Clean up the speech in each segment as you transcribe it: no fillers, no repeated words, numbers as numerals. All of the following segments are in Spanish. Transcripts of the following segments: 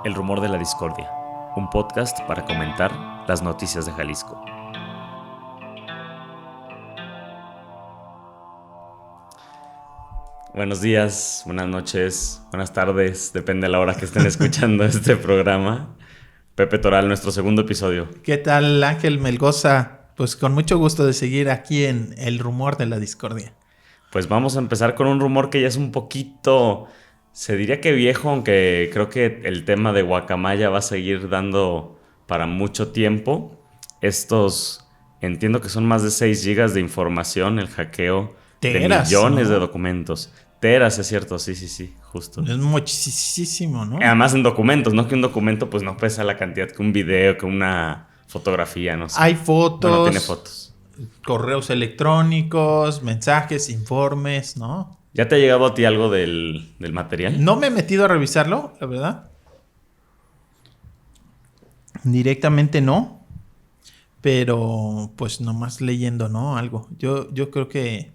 El Rumor de la Discordia, un podcast para comentar las noticias de Jalisco. Buenos días, buenas noches, buenas tardes, depende de la hora que estén escuchando este programa. Pepe Toral, nuestro segundo episodio. ¿Qué tal, Ángel Melgoza? Pues con mucho gusto de seguir aquí en El Rumor de la Discordia. Pues vamos a empezar con un rumor que ya es un poquito, se diría que viejo, aunque creo que el tema de Guacamaya va a seguir dando para mucho tiempo. Entiendo que son más de 6 gigas de información, el hackeo Teras, de millones, ¿no? de documentos. Teras, es cierto, sí, justo. Es muchísimo, ¿no? Además en documentos, ¿no? Que un documento pues no pesa la cantidad que un video, que una fotografía, no sé. Hay fotos, Bueno, tiene fotos. Correos electrónicos, mensajes, informes, ¿no? ¿Ya te ha llegado a ti algo del material? No me he metido a revisarlo, la verdad. Directamente no. Pero pues nomás leyendo, ¿no? Algo. Yo creo que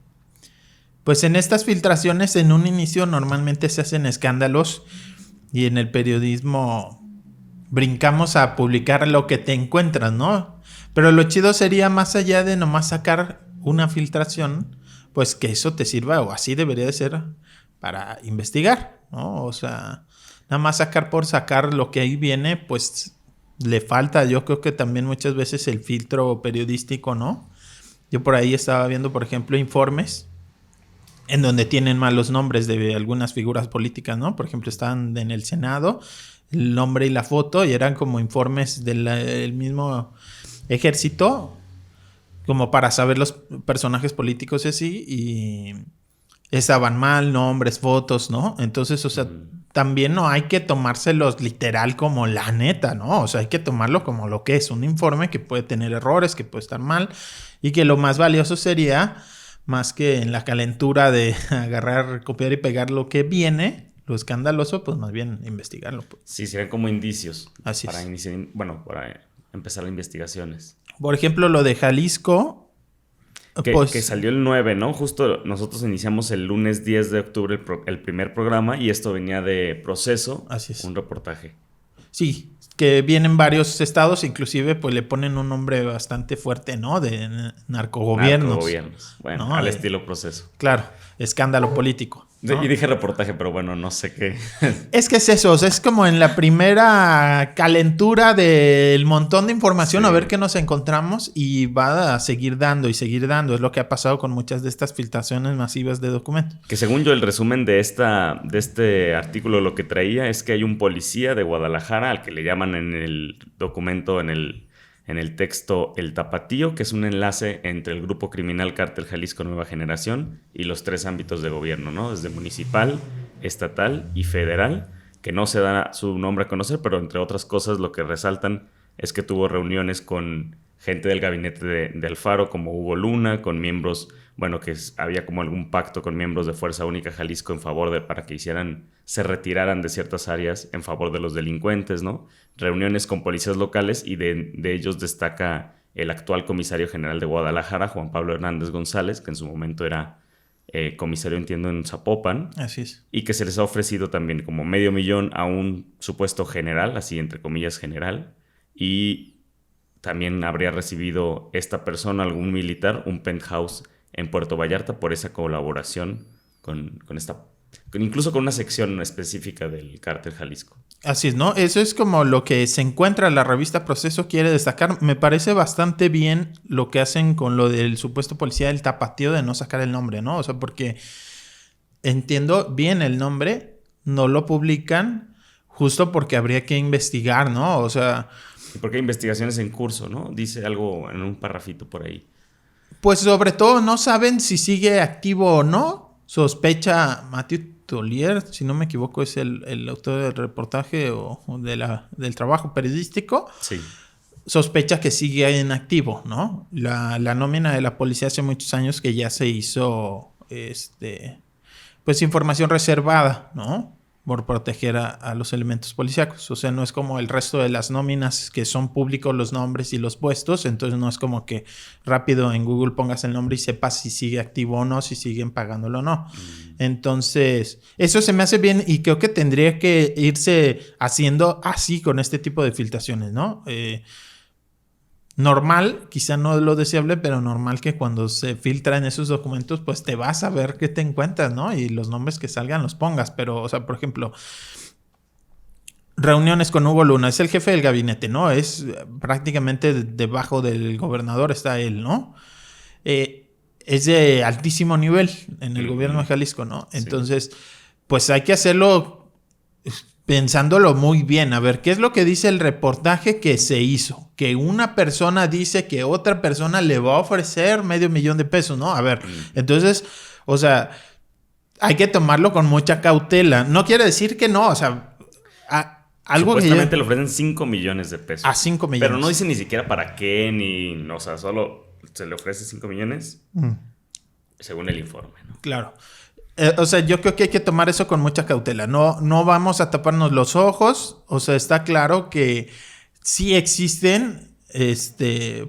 pues en estas filtraciones en un inicio normalmente se hacen escándalos y en el periodismo brincamos a publicar lo que te encuentras, ¿no? Pero lo chido sería más allá de nomás sacar una filtración, pues que eso te sirva, o así debería de ser, para investigar, ¿no? O sea, nada más sacar por sacar lo que ahí viene, pues le falta, yo creo que también muchas veces el filtro periodístico, ¿no? Yo por ahí estaba viendo, por ejemplo, informes en donde tienen malos nombres de algunas figuras políticas, ¿no? Por ejemplo, estaban en el Senado, el nombre y la foto, y eran como informes del mismo ejército, como para saber los personajes políticos y así, y estaban mal, nombres, fotos, ¿no? Entonces, o sea, también no hay que tomárselos literal como la neta, ¿no? O sea, hay que tomarlo como lo que es, un informe que puede tener errores, que puede estar mal, y que lo más valioso sería, más que en la calentura de agarrar, copiar y pegar lo que viene, lo escandaloso, pues más bien investigarlo. Pues. Sí, serían como indicios. Así para es. Para empezar las investigaciones. Por ejemplo, lo de Jalisco. Que salió el 9, ¿no? Justo nosotros iniciamos el lunes 10 de octubre el primer programa y esto venía de Proceso, así es. Un reportaje. Sí, que vienen varios estados, inclusive pues le ponen un nombre bastante fuerte, ¿no? De narcogobiernos. Bueno, ¿no? al estilo Proceso. Claro, escándalo político. ¿no? Y dije reportaje, pero bueno, no sé qué. Es que es eso, o sea, es como en la primera calentura del montón de información, Sí. A ver qué nos encontramos y va a seguir dando y seguir dando. Es lo que ha pasado con muchas de estas filtraciones masivas de documentos. Que según yo el resumen de este artículo lo que traía es que hay un policía de Guadalajara al que le llaman en el documento, en el texto, el Tapatío, que es un enlace entre el grupo criminal Cártel Jalisco Nueva Generación y los 3 ámbitos de gobierno, ¿no? Desde municipal, estatal y federal, que no se da su nombre a conocer, pero entre otras cosas lo que resaltan es que tuvo reuniones con gente del gabinete de Alfaro, como Hugo Luna, con miembros, había como algún pacto con miembros de Fuerza Única Jalisco en favor para que se retiraran de ciertas áreas en favor de los delincuentes, ¿no? Reuniones con policías locales y de ellos destaca el actual comisario general de Guadalajara, Juan Pablo Hernández González, que en su momento era comisario, entiendo, en Zapopan. Así es. Y que se les ha ofrecido también como $500,000 a un supuesto general, así entre comillas general, y también habría recibido esta persona, algún militar, un penthouse en Puerto Vallarta por esa colaboración incluso con una sección específica del Cártel Jalisco. Así es, ¿no? Eso es como lo que se encuentra en la revista Proceso, quiere destacar. Me parece bastante bien lo que hacen con lo del supuesto policía del Tapatío de no sacar el nombre, ¿no? O sea, porque entiendo bien el nombre, no lo publican justo porque habría que investigar, ¿no? O sea... Y porque hay investigaciones en curso, ¿no? Dice algo en un parrafito por ahí. Pues sobre todo no saben si sigue activo o no. Sospecha Mathieu Tollier, si no me equivoco, es el autor del reportaje o del trabajo periodístico. Sí. Sospecha que sigue en activo, ¿no? La nómina de la policía hace muchos años que ya se hizo, pues información reservada, ¿no? por proteger a los elementos policíacos. O sea, no es como el resto de las nóminas que son públicos los nombres y los puestos. Entonces no es como que rápido en Google pongas el nombre y sepas si sigue activo o no, si siguen pagándolo o no. Entonces, eso se me hace bien y creo que tendría que irse haciendo así con este tipo de filtraciones, ¿no? Normal, quizá no lo deseable, pero normal que cuando se filtran esos documentos, pues te vas a ver qué te encuentras, ¿no? Y los nombres que salgan los pongas. Pero, o sea, por ejemplo, reuniones con Hugo Luna, es el jefe del gabinete, ¿no? Es prácticamente debajo del gobernador está él, ¿no? Es de altísimo nivel en el gobierno de Jalisco, ¿no? Entonces, sí, pues hay que hacerlo pensándolo muy bien. A ver, ¿qué es lo que dice el reportaje que se hizo? Que una persona dice que otra persona le va a ofrecer $500,000 ¿no? A ver, entonces, o sea, hay que tomarlo con mucha cautela. No quiere decir que no, o sea, algo supuestamente le ofrecen $5 millones. A 5 millones. Pero no dice ni siquiera para qué, ni, o sea, solo se le ofrece 5 millones según el informe, ¿no? Claro. O sea, yo creo que hay que tomar eso con mucha cautela. No vamos a taparnos los ojos. O sea, está claro que sí existen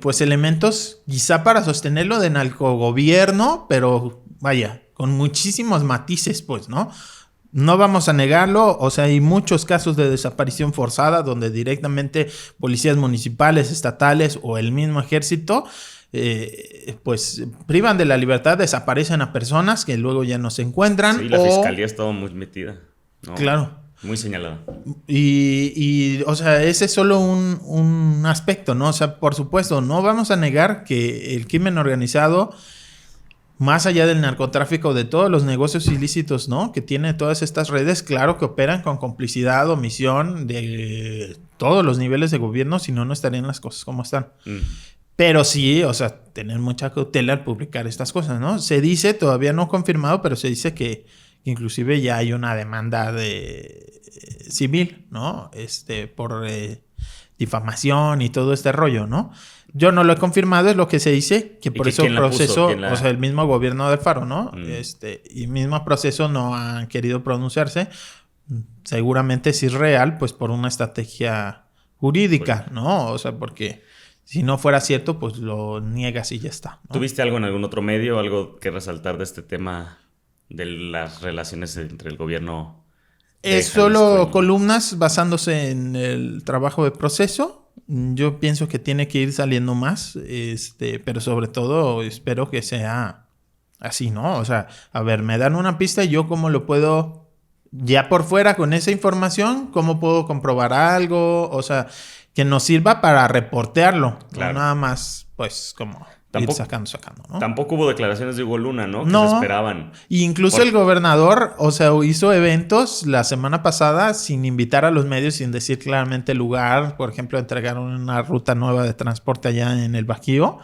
pues elementos quizá para sostenerlo de narcogobierno, pero vaya, con muchísimos matices, pues, ¿no? No vamos a negarlo, o sea, hay muchos casos de desaparición forzada donde directamente policías municipales, estatales o el mismo ejército pues privan de la libertad, desaparecen a personas que luego ya no se encuentran. Sí, la fiscalía estaba muy metida, ¿no? Claro. Muy señalada. Y o sea, ese es solo un aspecto, ¿no? O sea, por supuesto, no vamos a negar que el crimen organizado, más allá del narcotráfico, de todos los negocios ilícitos, ¿no? Que tiene todas estas redes, claro que operan con complicidad, omisión de todos los niveles de gobierno, si no, no estarían las cosas como están. Pero sí, o sea, tener mucha cautela al publicar estas cosas, ¿no? Se dice, todavía no confirmado, pero se dice que inclusive ya hay una demanda civil, ¿no? Por difamación y todo este rollo, ¿no? Yo no lo he confirmado, es lo que se dice, que por eso el proceso, o sea, el mismo gobierno de Alfaro, ¿no? Y mismo proceso no han querido pronunciarse. Seguramente si es real, pues por una estrategia jurídica, ¿no? O sea, porque si no fuera cierto, pues lo niegas y ya está, ¿no? ¿Tuviste algo en algún otro medio, algo que resaltar de este tema de las relaciones entre el gobierno? Es solo columnas basándose en el trabajo de proceso. Yo pienso que tiene que ir saliendo más, pero sobre todo espero que sea así, ¿no? O sea, a ver, me dan una pista y yo cómo lo puedo, ya por fuera con esa información, cómo puedo comprobar algo, o sea, que nos sirva para reportearlo, claro. No nada más, pues, como ir sacando, ¿no? Tampoco hubo declaraciones de Hugo Luna, ¿no? Que se esperaban. Y incluso el gobernador, o sea, hizo eventos la semana pasada sin invitar a los medios, sin decir claramente el lugar. Por ejemplo, entregaron una ruta nueva de transporte allá en el Bajío,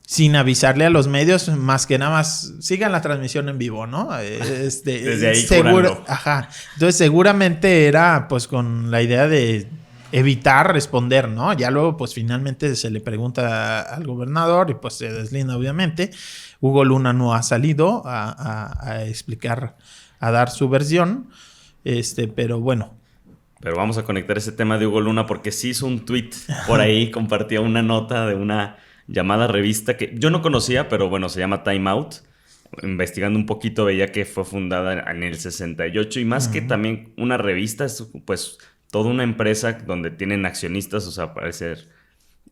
sin avisarle a los medios, más que nada más sigan la transmisión en vivo, ¿no? Desde ahí seguro, ajá. Entonces seguramente era pues con la idea de evitar responder, ¿no? Ya luego pues finalmente se le pregunta al gobernador y pues se deslinda obviamente. Hugo Luna no ha salido a explicar, a dar su versión, pero bueno. Pero vamos a conectar ese tema de Hugo Luna porque sí hizo un tweet por ahí, compartió una nota de una llamada revista que yo no conocía, pero bueno, se llama Time Out. Investigando un poquito veía que fue fundada en el 68 y más que también una revista, es pues toda una empresa donde tienen accionistas, o sea, parece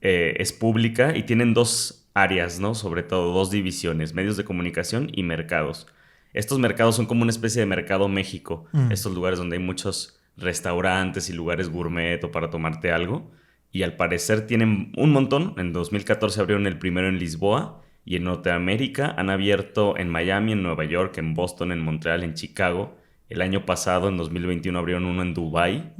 es pública y tienen dos áreas, ¿no? Sobre todo dos divisiones, medios de comunicación y mercados. Estos mercados son como una especie de mercado México, estos lugares donde hay muchos restaurantes y lugares gourmet o para tomarte algo. Y al parecer tienen un montón. En 2014 abrieron el primero en Lisboa y en Norteamérica han abierto en Miami, en Nueva York, en Boston, en Montreal, en Chicago. El año pasado, en 2021, abrieron uno en Dubái.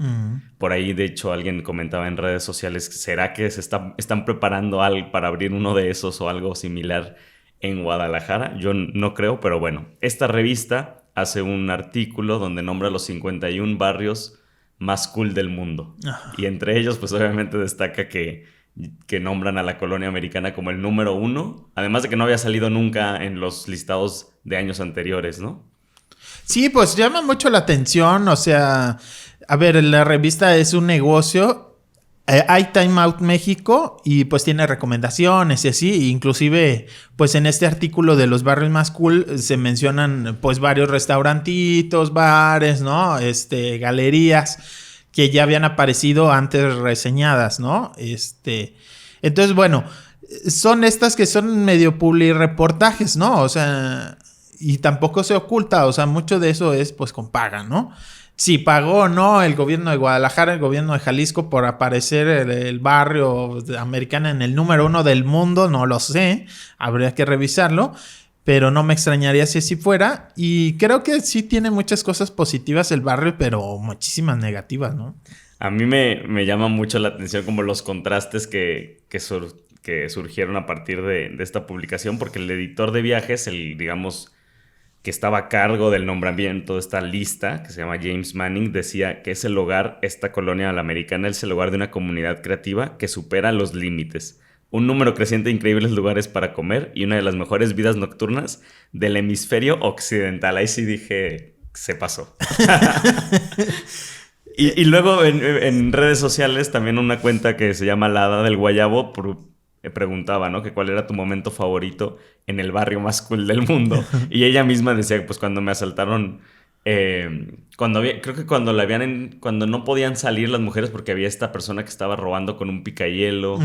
Por ahí, de hecho, alguien comentaba en redes sociales, ¿será que se están preparando algo para abrir uno de esos o algo similar en Guadalajara? Yo no creo, pero bueno. Esta revista hace un artículo donde nombra los 51 barrios más cool del mundo. Y entre ellos, pues obviamente destaca que nombran a la colonia americana como el número 1, además de que no había salido nunca en los listados de años anteriores, ¿no? Sí, pues llama mucho la atención, o sea, a ver, la revista es un negocio. Hay Time Out México y pues tiene recomendaciones y así, inclusive pues en este artículo de los barrios más cool se mencionan pues varios restaurantitos, bares, ¿no? Galerías que ya habían aparecido antes reseñadas, ¿no? Entonces bueno, son estas que son medio publireportajes, ¿no? O sea, y tampoco se oculta, o sea, mucho de eso es pues con paga, ¿no? Si pagó o no el gobierno de Guadalajara, el gobierno de Jalisco por aparecer el barrio americano en el número 1 del mundo, no lo sé, habría que revisarlo, pero no me extrañaría si así fuera. Y creo que sí tiene muchas cosas positivas el barrio, pero muchísimas negativas, ¿no? A mí me llama mucho la atención como los contrastes que surgieron a partir de esta publicación, porque el editor de viajes, digamos, que estaba a cargo del nombramiento de esta lista, que se llama James Manning, decía que es el hogar, esta colonia americana es el hogar de una comunidad creativa que supera los límites. Un número creciente de increíbles lugares para comer y una de las mejores vidas nocturnas del hemisferio occidental. Ahí sí dije, se pasó. Y luego en redes sociales también una cuenta que se llama La Hada del Guayabo preguntaba, ¿no? Que cuál era tu momento favorito en el barrio más cool del mundo. Y ella misma decía, pues cuando me asaltaron, creo que cuando no podían salir las mujeres porque había esta persona que estaba robando con un picahielo.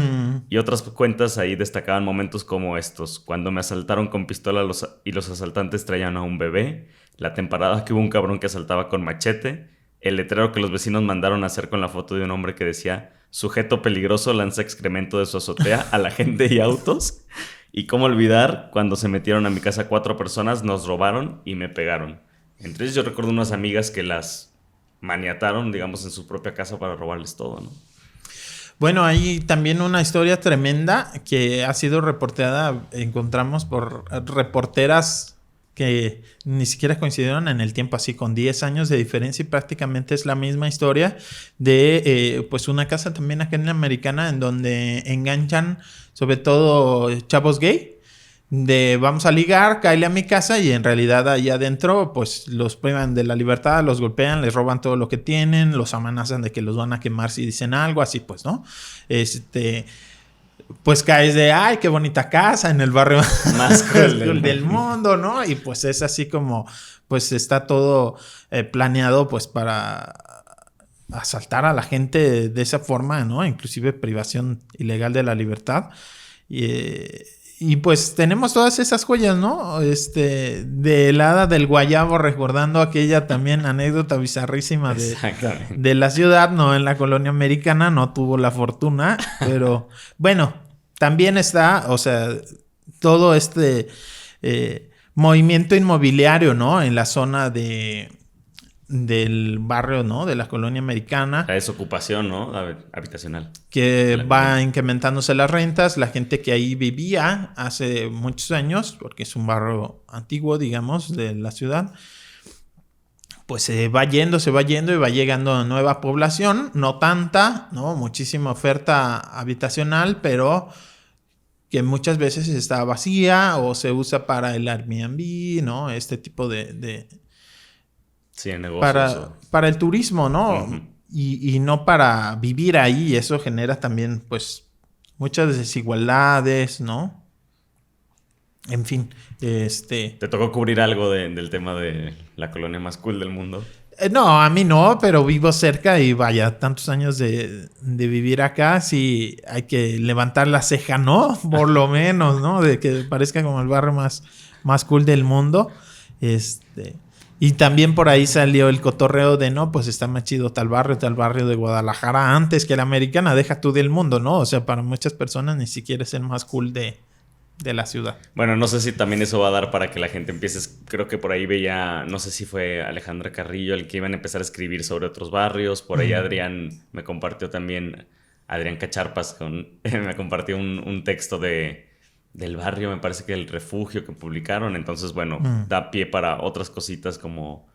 Y otras cuentas ahí destacaban momentos como estos: cuando me asaltaron con pistola y los asaltantes traían a un bebé, la temporada que hubo un cabrón que asaltaba con machete, el letrero que los vecinos mandaron a hacer con la foto de un hombre que decía: sujeto peligroso lanza excremento de su azotea a la gente y autos. Y cómo olvidar cuando se metieron a mi casa 4 personas, nos robaron y me pegaron. Entre ellos yo recuerdo unas amigas que las maniataron, digamos, en su propia casa para robarles todo, ¿no? Bueno, hay también una historia tremenda que ha sido reporteada, encontramos por reporteras que ni siquiera coincidieron en el tiempo, así con 10 años de diferencia, y prácticamente es la misma historia de pues una casa también acá en la Americana en donde enganchan sobre todo chavos gay, de vamos a ligar, cáele a mi casa, y en realidad ahí adentro pues los privan de la libertad, los golpean, les roban todo lo que tienen, los amenazan de que los van a quemar si dicen algo, así pues, ¿no? Pues caes de, ay, qué bonita casa en el barrio más cool del mundo, ¿no? Y pues es así como, pues está todo planeado pues para asaltar a la gente de esa forma, ¿no? Inclusive privación ilegal de la libertad. Y pues tenemos todas esas joyas, ¿no? De la Hada del Guayabo, recordando aquella también anécdota bizarrísima de la ciudad, ¿no? En la colonia americana no tuvo la fortuna, pero bueno, también está, o sea, todo movimiento inmobiliario, ¿no? En la zona del barrio, ¿no? De la colonia americana. La desocupación, ¿no? Habitacional. Que va incrementándose las rentas. La gente que ahí vivía hace muchos años, porque es un barrio antiguo, digamos, de la ciudad, pues se va yendo y va llegando nueva población. No tanta, ¿no? Muchísima oferta habitacional, pero que muchas veces está vacía o se usa para el Airbnb, ¿no? Este tipo de sí, en negocios. Para el turismo, ¿no? Uh-huh. Y no para vivir ahí. Eso genera también, pues, muchas desigualdades, ¿no? En fin, ¿Te tocó cubrir algo del tema de la colonia más cool del mundo? No, a mí no, pero vivo cerca y vaya, tantos años de vivir acá, sí hay que levantar la ceja, ¿no? Por lo menos, ¿no? De que parezca como el barrio más cool del mundo. Y también por ahí salió el cotorreo de, no, pues está más chido tal barrio de Guadalajara antes que la Americana, deja tú del mundo, ¿no? O sea, para muchas personas ni siquiera es el más cool de la ciudad. Bueno, no sé si también eso va a dar para que la gente empiece. Creo que por ahí veía, no sé si fue Alejandra Carrillo el que iban a empezar a escribir sobre otros barrios. Por ahí Adrián me compartió también, Adrián Cacharpas me compartió un texto del barrio, me parece que el refugio que publicaron. Entonces, bueno, da pie para otras cositas como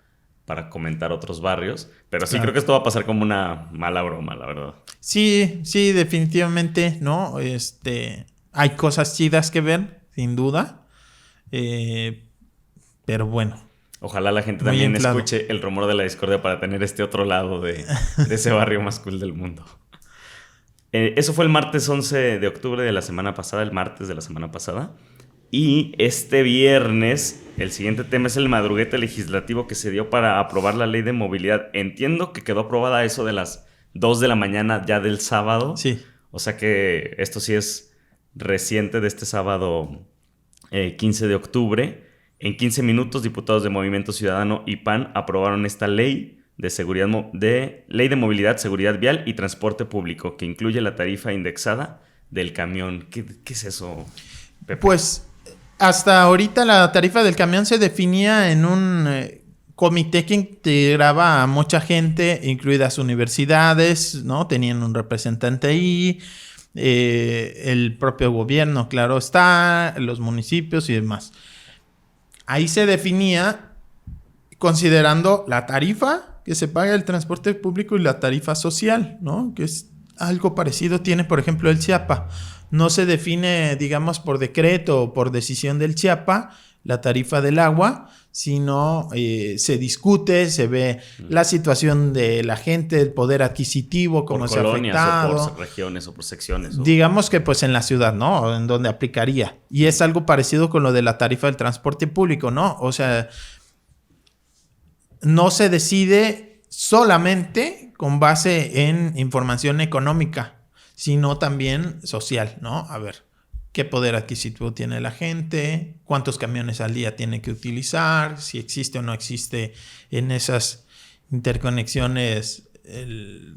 para comentar otros barrios. Pero sí, claro, creo que esto va a pasar como una mala broma, la verdad. Sí, definitivamente, ¿no? Hay cosas chidas que ver, sin duda. Pero bueno. Ojalá la gente Muy también inflado. escuche el rumor de la discordia para tener este otro lado de ese barrio más cool del mundo. Eso fue el martes 11 de octubre de la semana pasada, el martes de la semana pasada. Y este viernes, el siguiente tema es el madruguete legislativo que se dio para aprobar la ley de movilidad. Entiendo que quedó aprobada a eso de las 2 de la mañana ya del sábado. Sí. O sea que esto sí es reciente de este sábado 15 de octubre. En 15 minutos, diputados de Movimiento Ciudadano y PAN aprobaron esta ley ley de movilidad, seguridad vial y transporte público, que incluye la tarifa indexada del camión. ¿Qué es eso, Pepe? Pues hasta ahorita la tarifa del camión se definía en un comité que integraba a mucha gente, incluidas universidades, ¿no? Tenían un representante ahí, el propio gobierno, claro está, los municipios y demás. Ahí se definía considerando la tarifa que se paga el transporte público y la tarifa social, ¿no? Que es algo parecido tiene, por ejemplo, el Chiapa. No se define, digamos, por decreto o por decisión del Chiapa la tarifa del agua, sino se discute, se ve la situación de la gente, el poder adquisitivo, cómo se ha afectado. O por regiones o por secciones. Digamos que pues en la ciudad, ¿no? En donde aplicaría. Y es algo parecido con lo de la tarifa del transporte público, ¿no? O sea, no se decide solamente con base en información económica, sino también social, ¿no? A ver, ¿qué poder adquisitivo tiene la gente? ¿Cuántos camiones al día tiene que utilizar? Si existe o no existe en esas interconexiones el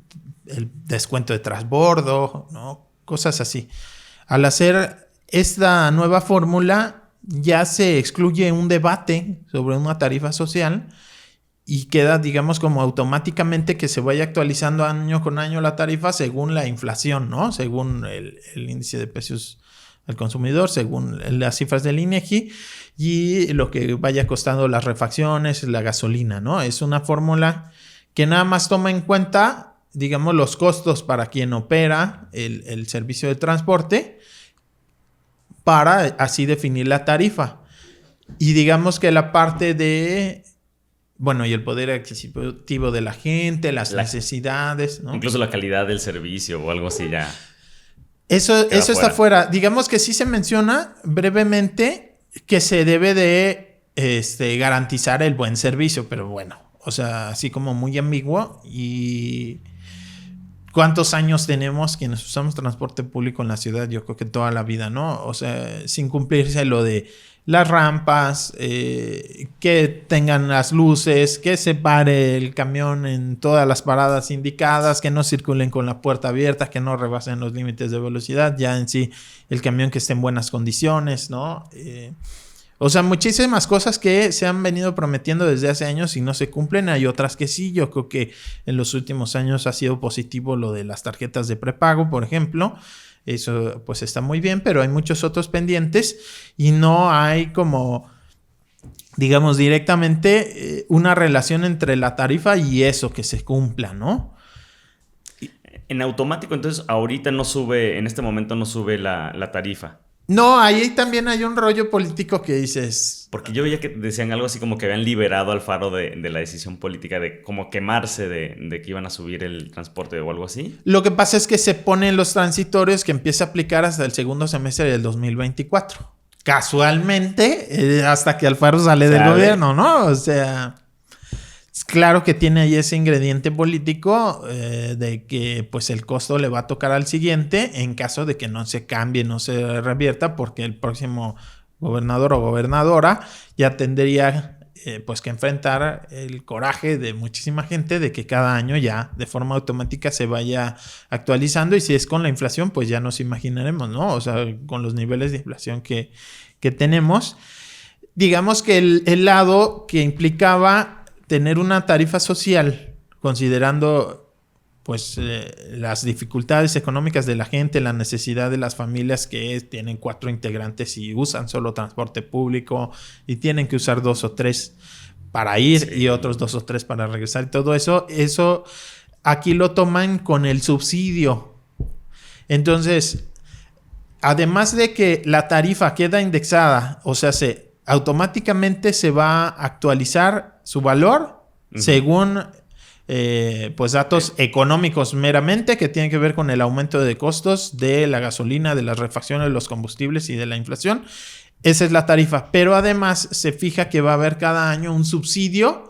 descuento de transbordo, ¿no? Cosas así. Al hacer esta nueva fórmula, ya se excluye un debate sobre una tarifa social y queda, digamos, como automáticamente que se vaya actualizando año con año la tarifa según la inflación, ¿no? Según el índice de precios al consumidor, según las cifras del INEGI y lo que vaya costando las refacciones, la gasolina, ¿no? Es una fórmula que nada más toma en cuenta, digamos, los costos para quien opera el servicio de transporte para así definir la tarifa. Y digamos que la parte de... Bueno, y el poder adquisitivo de la gente, las necesidades, ¿no? Incluso la calidad del servicio o algo así ya. Eso está fuera. Digamos que sí se menciona brevemente que se debe de garantizar el buen servicio, pero bueno, o sea, así como muy ambiguo. Y ¿cuántos años tenemos quienes usamos transporte público en la ciudad? Yo creo que toda la vida, ¿no? O sea, sin cumplirse lo de las rampas, que tengan las luces, que se pare el camión en todas las paradas indicadas, que no circulen con la puerta abierta, que no rebasen los límites de velocidad, ya en sí el camión que esté en buenas condiciones, ¿no? O sea, muchísimas cosas que se han venido prometiendo desde hace años y no se cumplen. Hay otras que sí. Yo creo que en los últimos años ha sido positivo lo de las tarjetas de prepago, por ejemplo. Eso pues está muy bien, pero hay muchos otros pendientes y no hay como, digamos, directamente una relación entre la tarifa y eso que se cumpla, ¿no? En automático, entonces, ahorita no sube, en este momento no sube la tarifa. No, ahí también hay un rollo político que dices... Porque yo veía que decían algo así como que habían liberado al Faro de la decisión política de como quemarse de que iban a subir el transporte o algo así. Lo que pasa es que se ponen los transitorios que empieza a aplicar hasta el segundo semestre del 2024. Casualmente, hasta que Alfaro sale del gobierno, ¿no? O sea... Claro que tiene ahí ese ingrediente político de que pues el costo le va a tocar al siguiente en caso de que no se cambie, no se revierta, porque el próximo gobernador o gobernadora ya tendría pues que enfrentar el coraje de muchísima gente de que cada año ya de forma automática se vaya actualizando, y si es con la inflación pues ya nos imaginaremos, ¿no? O sea, con los niveles de inflación que tenemos. Digamos que el lado que implicaba tener una tarifa social, considerando pues las dificultades económicas de la gente, la necesidad de las familias que tienen 4 integrantes y usan solo transporte público y tienen que usar 2 o 3 para ir y otros 2 o 3 para regresar y todo eso aquí lo toman con el subsidio. Entonces, además de que la tarifa queda indexada, o sea, automáticamente se va a actualizar su valor según pues datos económicos meramente que tienen que ver con el aumento de costos de la gasolina, de las refacciones, de los combustibles y de la inflación. Esa es la tarifa, pero además se fija que va a haber cada año un subsidio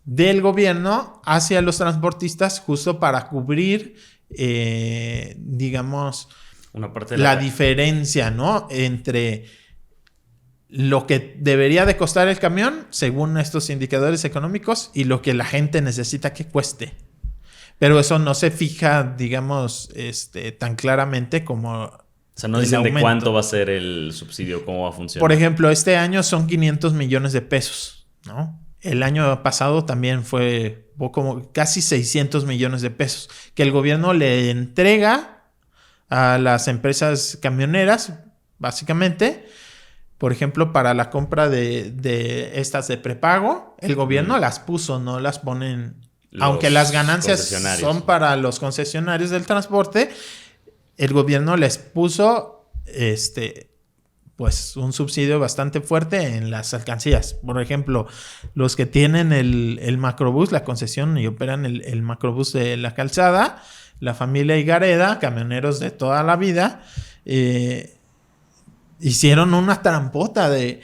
del gobierno hacia los transportistas justo para cubrir, digamos, una parte de la diferencia, ¿no? Entre lo que debería de costar el camión, según estos indicadores económicos, y lo que la gente necesita que cueste. Pero eso no se fija, digamos, tan claramente como... O sea, no dicen de cuánto va a ser el subsidio, cómo va a funcionar. Por ejemplo, este año son 500 millones de pesos, ¿no? El año pasado también fue como casi 600 millones de pesos que el gobierno le entrega a las empresas camioneras, básicamente. Por ejemplo, para la compra de estas de prepago, el gobierno las puso, no las ponen... Aunque las ganancias son para los concesionarios del transporte, el gobierno les puso pues un subsidio bastante fuerte en las alcancías. Por ejemplo, los que tienen el macrobús, la concesión y operan el macrobús de La Calzada, la familia Higareda, camioneros de toda la vida, hicieron una trampota de...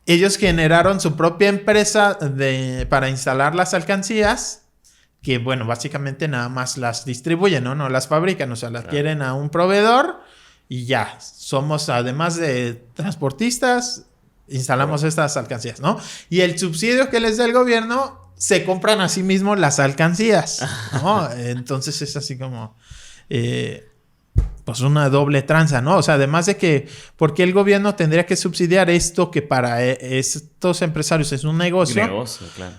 Ellos generaron su propia empresa para instalar las alcancías, que bueno, básicamente nada más las distribuyen, ¿no? No las fabrican, o sea, las quieren a un proveedor y ya. Somos, además de transportistas, instalamos estas alcancías, ¿no? Y el subsidio que les da el gobierno, se compran a sí mismos las alcancías, ¿no? Entonces es así como... pues una doble tranza, ¿no? O sea, además de que, ¿por qué el gobierno tendría que subsidiar esto que para estos empresarios es un negocio? Un negocio, claro.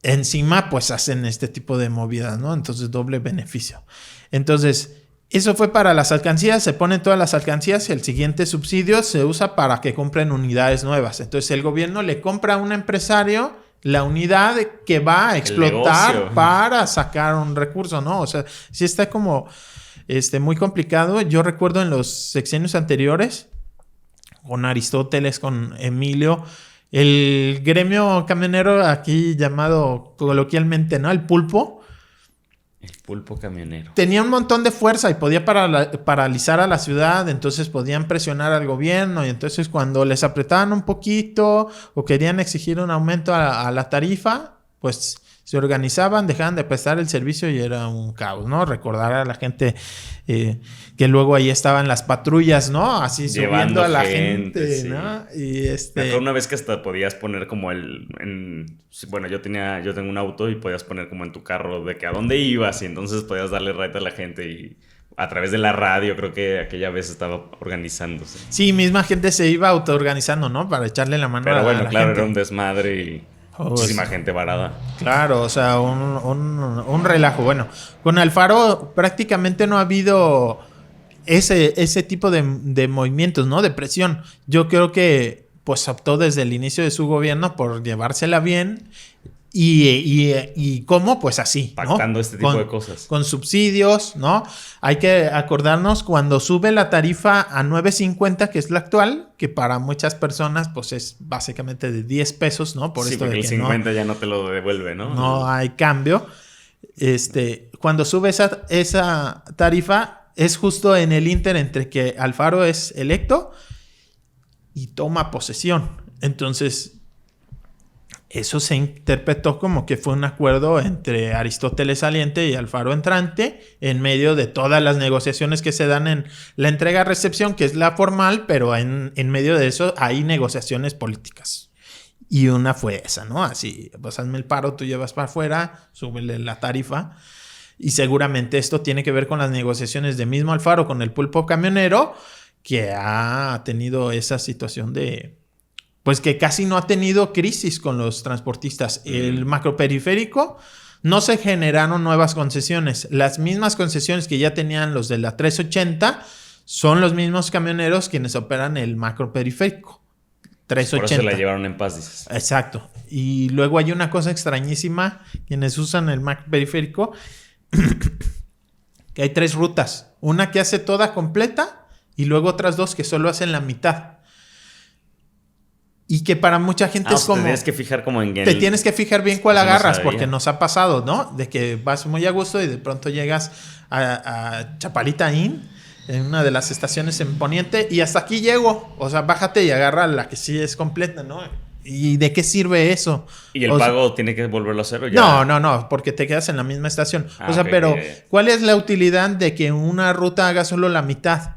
Encima, pues hacen este tipo de movidas, ¿no? Entonces, doble beneficio. Entonces, eso fue para las alcancías, se ponen todas las alcancías y el siguiente subsidio se usa para que compren unidades nuevas. Entonces, el gobierno le compra a un empresario la unidad que va a explotar para sacar un recurso, ¿no? O sea, sí está como... muy complicado. Yo recuerdo en los sexenios anteriores, con Aristóteles, con Emilio, el gremio camionero aquí llamado coloquialmente, ¿no? El pulpo. El pulpo camionero. Tenía un montón de fuerza y podía paralizar a la ciudad, entonces podían presionar al gobierno y entonces cuando les apretaban un poquito o querían exigir un aumento a la tarifa, pues... se organizaban, dejaban de prestar el servicio y era un caos, ¿no? Recordar a la gente que luego ahí estaban las patrullas, ¿no? Así llevando subiendo a la gente, sí. ¿no? Y Me acuerdo una vez que hasta podías poner como bueno, yo tengo un auto y podías poner como en tu carro de que a dónde ibas y entonces podías darle ride a la gente y a través de la radio creo que aquella vez estaba organizándose. Sí, misma gente se iba autoorganizando, ¿no? Para echarle la mano a la gente. Pero bueno, claro, era un desmadre y... muchísima gente varada. Claro, o sea, un relajo. Bueno, con Alfaro prácticamente no ha habido ese tipo de movimientos, ¿no? De presión. Yo creo que pues optó desde el inicio de su gobierno por llevársela bien y cómo, pues así, ¿no? Pactando este tipo de cosas. Con subsidios, ¿no? Hay que acordarnos cuando sube la tarifa a 9.50, que es la actual, que para muchas personas pues es básicamente de 10 pesos, ¿no? Por sí, esto porque de el que 50 ya no te lo devuelve, ¿no? No hay cambio. Cuando sube esa tarifa es justo en el ínter entre que Alfaro es electo y toma posesión. Entonces... eso se interpretó como que fue un acuerdo entre Aristóteles saliente y Alfaro entrante en medio de todas las negociaciones que se dan en la entrega-recepción, que es la formal, pero en medio de eso hay negociaciones políticas. Y una fue esa, ¿no? Así, pues hazme el paro, tú llevas para afuera, súbele la tarifa. Y seguramente esto tiene que ver con las negociaciones de mismo Alfaro con el pulpo camionero, que ha tenido esa situación de... pues que casi no ha tenido crisis con los transportistas. El macroperiférico no se generaron nuevas concesiones. Las mismas concesiones que ya tenían los de la 380 son los mismos camioneros quienes operan el macroperiférico. 380. Por eso la llevaron en paz, dices. Exacto. Y luego hay una cosa extrañísima. Quienes usan el macroperiférico, que hay 3 rutas. Una que hace toda completa y luego otras 2 que solo hacen la mitad. y que para mucha gente es te como... tienes que fijar como en... Te tienes que fijar bien cuál agarras, no porque nos ha pasado, ¿no? De que vas muy a gusto y de pronto llegas a Chapalita Inn, en una de las estaciones en Poniente, y hasta aquí llego. O sea, bájate y agarra la que sí es completa, ¿no? ¿Y de qué sirve eso? ¿Y el pago tiene que volverlo a hacer o No, ya? no, porque te quedas en la misma estación. O sea, Ok, pero ya. ¿cuál es la utilidad de que una ruta haga solo la mitad?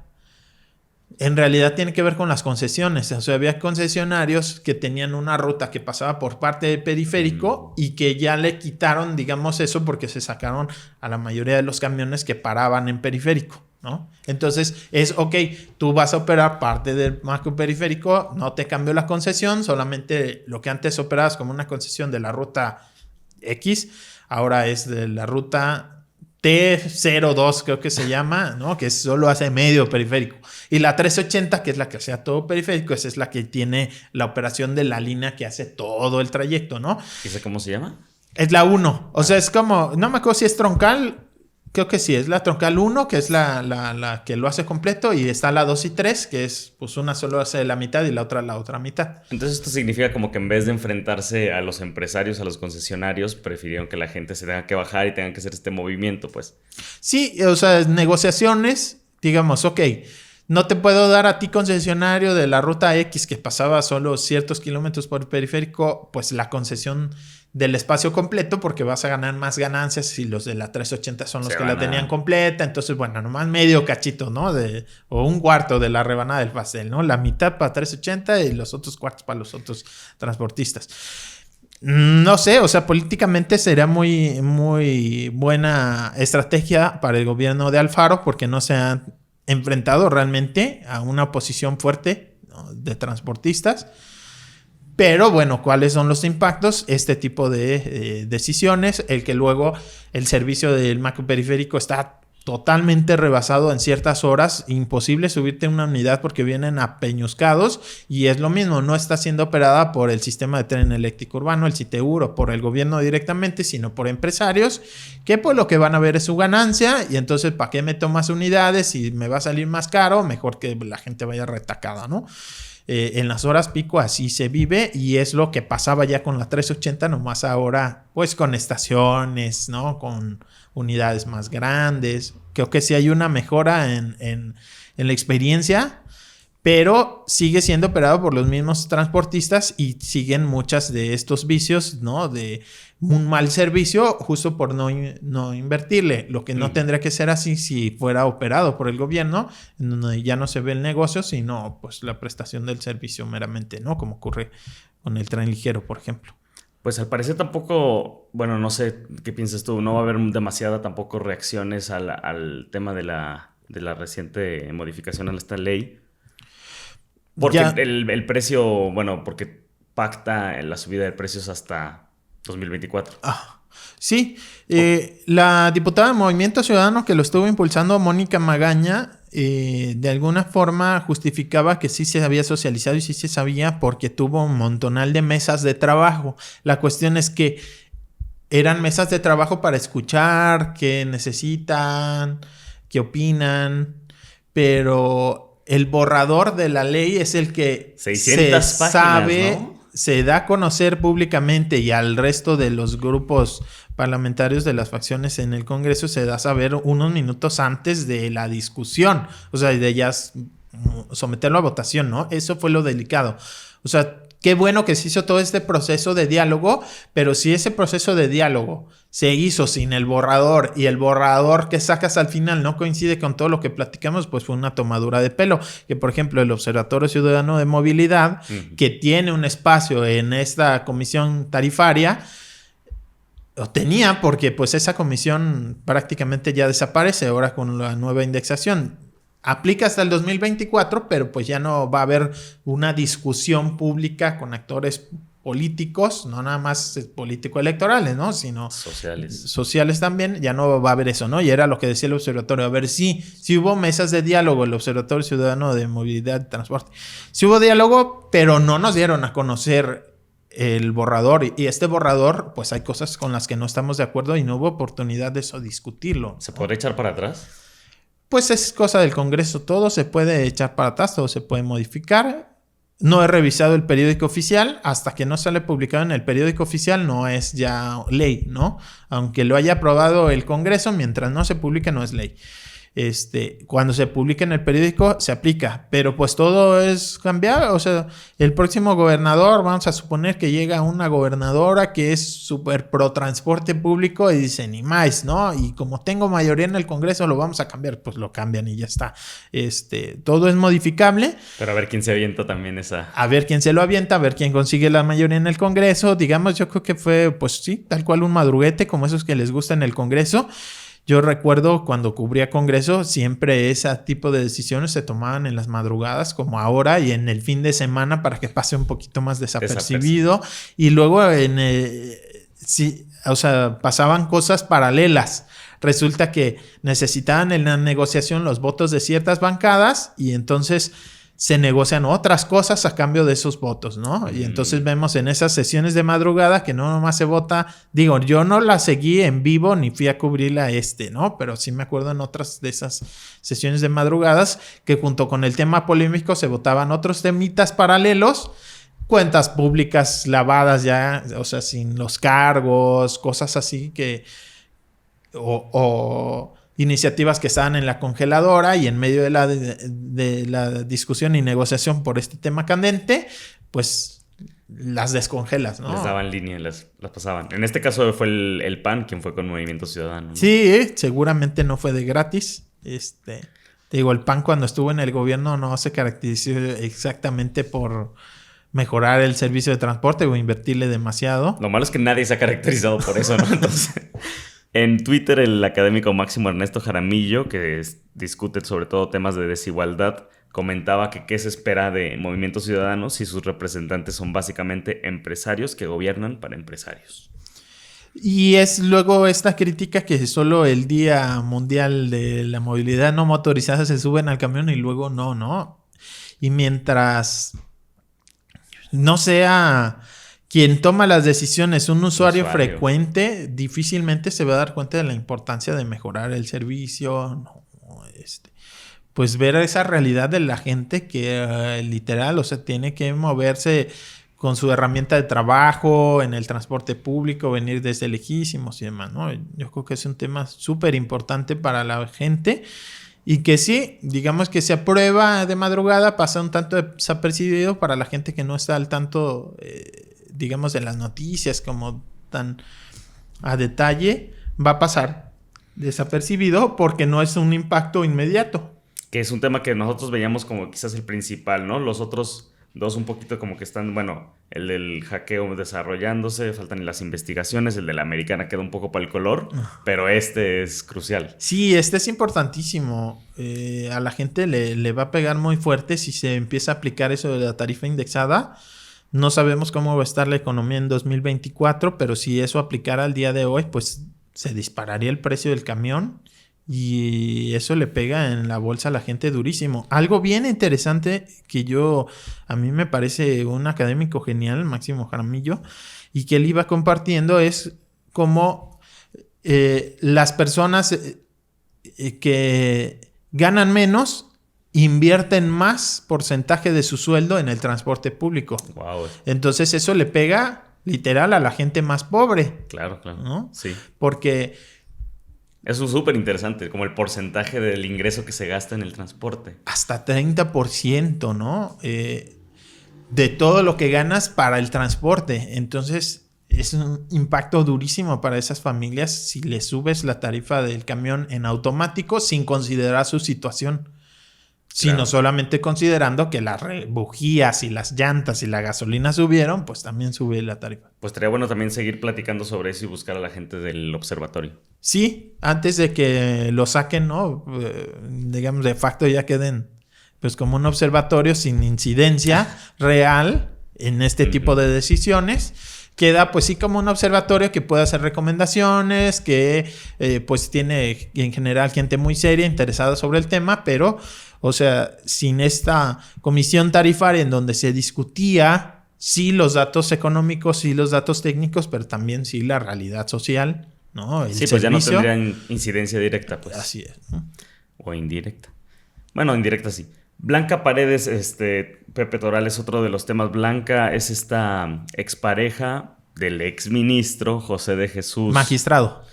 En realidad tiene que ver con las concesiones. O sea, había concesionarios que tenían una ruta que pasaba por parte del periférico y que ya le quitaron, digamos, eso porque se sacaron a la mayoría de los camiones que paraban en periférico, ¿no? Entonces es, ok, tú vas a operar parte del macro periférico, no te cambió la concesión, solamente lo que antes operabas como una concesión de la ruta X, ahora es de la ruta T02 creo que se llama, ¿no? Que solo hace medio periférico. Y la 380, que es la que hacía todo periférico, esa es la que tiene la operación de la línea que hace todo el trayecto, ¿no? ¿Y sé cómo se llama? Es la 1. O sea, es como, no me acuerdo si es troncal, creo que sí, es la troncal 1, que es la que lo hace completo, y está la 2 y 3, que es, pues una solo hace la mitad y la otra mitad. Entonces esto significa como que en vez de enfrentarse a los empresarios, a los concesionarios, prefirieron que la gente se tenga que bajar y tengan que hacer este movimiento, pues. Sí, o sea, negociaciones, digamos, ok, no te puedo dar a ti concesionario de la ruta X que pasaba solo ciertos kilómetros por el periférico, pues la concesión del espacio completo porque vas a ganar más ganancias si los de la 380 son los que la tenían completa. Entonces, bueno, nomás medio cachito, ¿no? O un cuarto de la rebanada del pastel, ¿no? La mitad para 380 y los otros cuartos para los otros transportistas. No sé, o sea, políticamente sería muy, muy buena estrategia para el gobierno de Alfaro porque no se han enfrentado realmente a una oposición fuerte, ¿no?, de transportistas. Pero bueno, ¿cuáles son los impactos? Este tipo de decisiones, el que luego el servicio del macro periférico está totalmente rebasado en ciertas horas, imposible subirte en una unidad porque vienen apeñuscados y es lo mismo, no está siendo operada por el sistema de tren eléctrico urbano, el CITEUR, o por el gobierno directamente, sino por empresarios que pues lo que van a ver es su ganancia y entonces ¿para qué me tomas unidades y me va a salir más caro? Mejor que la gente vaya retacada, ¿no? En las horas pico así se vive y es lo que pasaba ya con la 380, nomás ahora pues con estaciones, ¿no? Con unidades más grandes. Creo que sí hay una mejora en la experiencia, pero sigue siendo operado por los mismos transportistas y siguen muchas de estos vicios, ¿no? De un mal servicio justo por no invertirle, lo que no tendría que ser así si fuera operado por el gobierno, en donde ya no se ve el negocio, sino pues la prestación del servicio meramente, ¿no? Como ocurre con el tren ligero, por ejemplo. Pues al parecer tampoco, bueno, no sé qué piensas tú, no va a haber demasiada tampoco reacciones al tema de la reciente modificación a esta ley. Porque el precio, bueno, porque pacta la subida de precios hasta 2024. Sí, la diputada de Movimiento Ciudadano que lo estuvo impulsando, Mónica Magaña, de alguna forma justificaba que sí se había socializado y sí se sabía porque tuvo un montonal de mesas de trabajo. La cuestión es que eran mesas de trabajo para escuchar qué necesitan, qué opinan, pero el borrador de la ley es el que 600 se páginas, sabe, ¿no? se da a conocer públicamente y al resto de los grupos parlamentarios de las facciones en el Congreso se da a saber unos minutos antes de la discusión, o sea, de ya someterlo a votación, ¿no? Eso fue lo delicado. O sea, qué bueno que se hizo todo este proceso de diálogo, pero si ese proceso de diálogo se hizo sin el borrador y el borrador que sacas al final no coincide con todo lo que platicamos, pues fue una tomadura de pelo. Que por ejemplo el Observatorio Ciudadano de Movilidad, que tiene un espacio en esta comisión tarifaria, lo tenía porque pues esa comisión prácticamente ya desaparece ahora con la nueva indexación. Aplica hasta el 2024, pero pues ya no va a haber una discusión pública con actores políticos, no nada más político-electorales, ¿no? Sino sociales también, ya no va a haber eso, ¿no? Y era lo que decía el observatorio. A ver, sí hubo mesas de diálogo, el Observatorio Ciudadano de Movilidad y Transporte. Sí hubo diálogo, pero no nos dieron a conocer el borrador. Y este borrador, pues hay cosas con las que no estamos de acuerdo y no hubo oportunidad de eso discutirlo, ¿no? ¿Se podría echar para atrás? Pues es cosa del Congreso, todo se puede echar para atrás, todo se puede modificar. no he revisado el periódico oficial. Hasta que no sale publicado en el periódico oficial no es ya ley, ¿no? Aunque lo haya aprobado el Congreso, mientras no se publique no es ley. Cuando se publica en el periódico se aplica, pero pues todo es cambiar. O sea, el próximo gobernador, vamos a suponer que llega una gobernadora que es súper pro transporte público y dice ni más, ¿no? Y como tengo mayoría en el Congreso lo vamos a cambiar, pues lo cambian y ya está. Todo es modificable. Pero a ver quién se avienta también esa. A ver quién se lo avienta, a ver quién consigue la mayoría en el Congreso. Digamos, yo creo que fue, pues sí, tal cual un madruguete como esos que les gusta en el Congreso. Yo recuerdo cuando cubría Congreso, siempre ese tipo de decisiones se tomaban en las madrugadas, como ahora, y en el fin de semana para que pase un poquito más desapercibido. Y luego sí, o sea, pasaban cosas paralelas. Resulta que necesitaban en la negociación los votos de ciertas bancadas y entonces se negocian otras cosas a cambio de esos votos, ¿no? Y entonces vemos en esas sesiones de madrugada que no nomás se vota. Digo, yo no la seguí en vivo ni fui a cubrirla ¿no? Pero sí me acuerdo en otras de esas sesiones de madrugadas que junto con el tema polémico se votaban otros temitas paralelos, cuentas públicas lavadas ya, o sea, sin los cargos, cosas así que... o iniciativas que estaban en la congeladora y en medio de la discusión y negociación por este tema candente, pues las descongelas, ¿no? Les daban línea, las pasaban. En este caso fue el PAN quien fue con Movimiento Ciudadano, ¿no? Sí, seguramente no fue de gratis. Te digo, el PAN cuando estuvo en el gobierno no se caracterizó exactamente por mejorar el servicio de transporte o invertirle demasiado. Lo malo es que nadie se ha caracterizado por eso, ¿no? Entonces... En Twitter, el académico Máximo Ernesto Jaramillo, que discute sobre todo temas de desigualdad, comentaba que qué se espera de Movimiento Ciudadano si sus representantes son básicamente empresarios que gobiernan para empresarios. Y es luego esta crítica que solo el Día Mundial de la Movilidad No Motorizada se suben al camión y luego no. Y mientras no sea... quien toma las decisiones, un usuario frecuente, difícilmente se va a dar cuenta de la importancia de mejorar el servicio. Pues ver esa realidad de la gente que literal, o sea, tiene que moverse con su herramienta de trabajo, en el transporte público, venir desde lejísimos y demás, ¿no? Yo creo que es un tema súper importante para la gente. Y que sí, digamos que se aprueba de madrugada, pasa un tanto desapercibido para la gente que no está al tanto... digamos, de las noticias como tan a detalle, va a pasar desapercibido porque no es un impacto inmediato. Que es un tema que nosotros veíamos como quizás el principal, ¿no? Los otros dos un poquito como que están, bueno, el del hackeo desarrollándose, faltan las investigaciones, el de la americana queda un poco para el color, pero este es crucial. Sí, este es importantísimo. A la gente le va a pegar muy fuerte si se empieza a aplicar eso de la tarifa indexada. No sabemos cómo va a estar la economía en 2024, pero si eso aplicara al día de hoy, pues se dispararía el precio del camión y eso le pega en la bolsa a la gente durísimo. Algo bien interesante que a mí me parece un académico genial, Máximo Jaramillo, y que él iba compartiendo es cómo las personas que ganan menos invierten más porcentaje de su sueldo en el transporte público. Wow. Entonces eso le pega literal a la gente más pobre. Claro. ¿No? Sí. Porque... eso es súper interesante, como el porcentaje del ingreso que se gasta en el transporte. Hasta 30%, ¿no? De todo lo que ganas para el transporte. Entonces es un impacto durísimo para esas familias si le subes la tarifa del camión en automático sin considerar su situación. Sino claro, solamente considerando que las bujías y las llantas y la gasolina subieron, pues también sube la tarifa. Pues estaría bueno también seguir platicando sobre eso y buscar a la gente del observatorio. Sí, antes de que lo saquen, ¿no? Digamos, de facto ya queden pues como un observatorio sin incidencia real en este tipo de decisiones. Queda pues sí como un observatorio que puede hacer recomendaciones, que pues tiene en general gente muy seria, interesada sobre el tema, pero... o sea, sin esta comisión tarifaria en donde se discutía sí los datos económicos, sí los datos técnicos, pero también sí la realidad social, ¿no? El sí, pues servicio, ya no tendrían incidencia directa, pues. Así es, ¿no? O indirecta. Bueno, indirecta sí. Blanca Paredes, Pepe Toral, es otro de los temas. Blanca es esta expareja del exministro José de Jesús. Magistrado.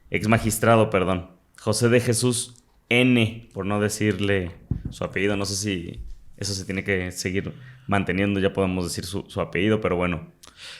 Exmagistrado, perdón. José de Jesús N, por no decirle su apellido. No sé si eso se tiene que seguir manteniendo, ya podemos decir su apellido, pero bueno.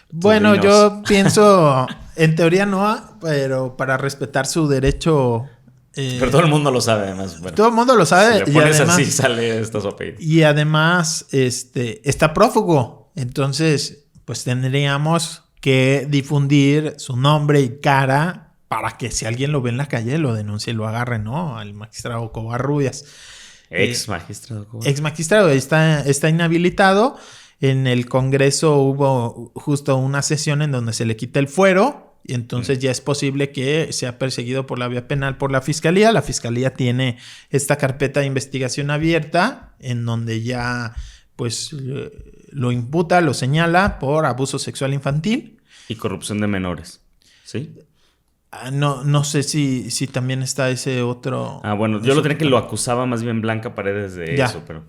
Bueno, yo pienso, en teoría no, pero para respetar su derecho... pero todo el mundo lo sabe, además. Bueno, todo el mundo lo sabe. Si le pones así, sale su apellido. Y además, está prófugo. Entonces, pues tendríamos que difundir su nombre y cara para que si alguien lo ve en la calle, lo denuncie y lo agarre, ¿no? Al magistrado Covarrubias. Ex magistrado Covarrubias. Ex magistrado, está inhabilitado. En el Congreso hubo justo una sesión en donde se le quita el fuero y entonces ya es posible que sea perseguido por la vía penal por la Fiscalía. La Fiscalía tiene esta carpeta de investigación abierta en donde ya pues lo imputa, lo señala por abuso sexual infantil. Y corrupción de menores, ¿sí? No sé si también está ese otro... bueno, yo lo tenía que lo acusaba más bien Blanca Paredes de eso, pero...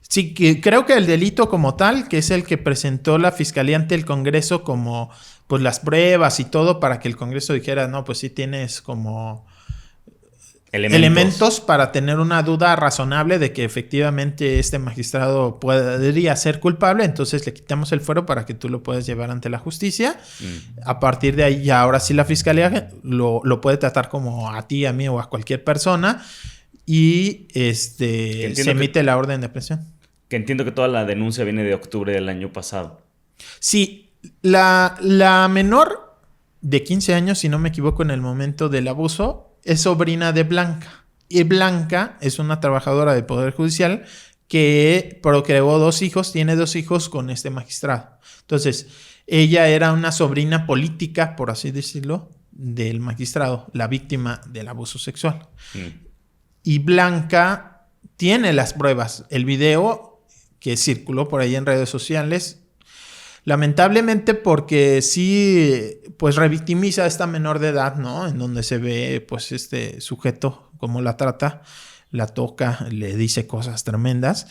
Sí, que creo que el delito como tal, que es el que presentó la Fiscalía ante el Congreso como pues las pruebas y todo para que el Congreso dijera, no, pues sí tienes como... Elementos para tener una duda razonable de que efectivamente este magistrado podría ser culpable, entonces le quitamos el fuero para que tú lo puedas llevar ante la justicia. A partir de ahí ya ahora sí la Fiscalía lo puede tratar como a ti, a mí o a cualquier persona y se emite la orden de aprehensión. Que entiendo que toda la denuncia viene de octubre del año pasado. Sí, la menor de 15 años, si no me equivoco, en el momento del abuso... es sobrina de Blanca. Y Blanca es una trabajadora del Poder Judicial que procreó 2 hijos, tiene 2 hijos con este magistrado. Entonces, ella era una sobrina política, por así decirlo, del magistrado, la víctima del abuso sexual. Y Blanca tiene las pruebas. El video que circuló por ahí en redes sociales, lamentablemente porque sí, pues revictimiza a esta menor de edad, ¿no? En donde se ve, pues, este sujeto, cómo la trata, la toca, le dice cosas tremendas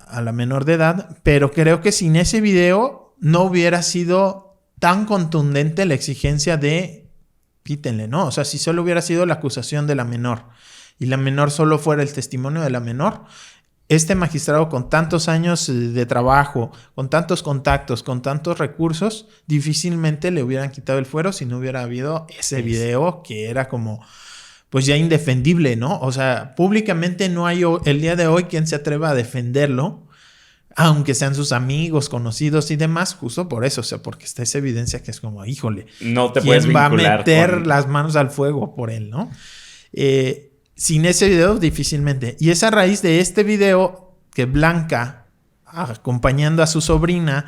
a la menor de edad. Pero creo que sin ese video no hubiera sido tan contundente la exigencia de quítenle, ¿no? O sea, si solo hubiera sido la acusación de la menor y la menor solo fuera el testimonio de la menor... Este magistrado con tantos años de trabajo, con tantos contactos, con tantos recursos, difícilmente le hubieran quitado el fuero si no hubiera habido ese video que era como, pues ya indefendible, ¿no? O sea, públicamente no hay el día de hoy quien se atreva a defenderlo, aunque sean sus amigos, conocidos y demás, justo por eso, o sea, porque está esa evidencia que es como, híjole, no te puedes vincular. ¿Quién va a meter las manos al fuego por él, no? Sin ese video, difícilmente. Y es a raíz de este video que Blanca, acompañando a su sobrina,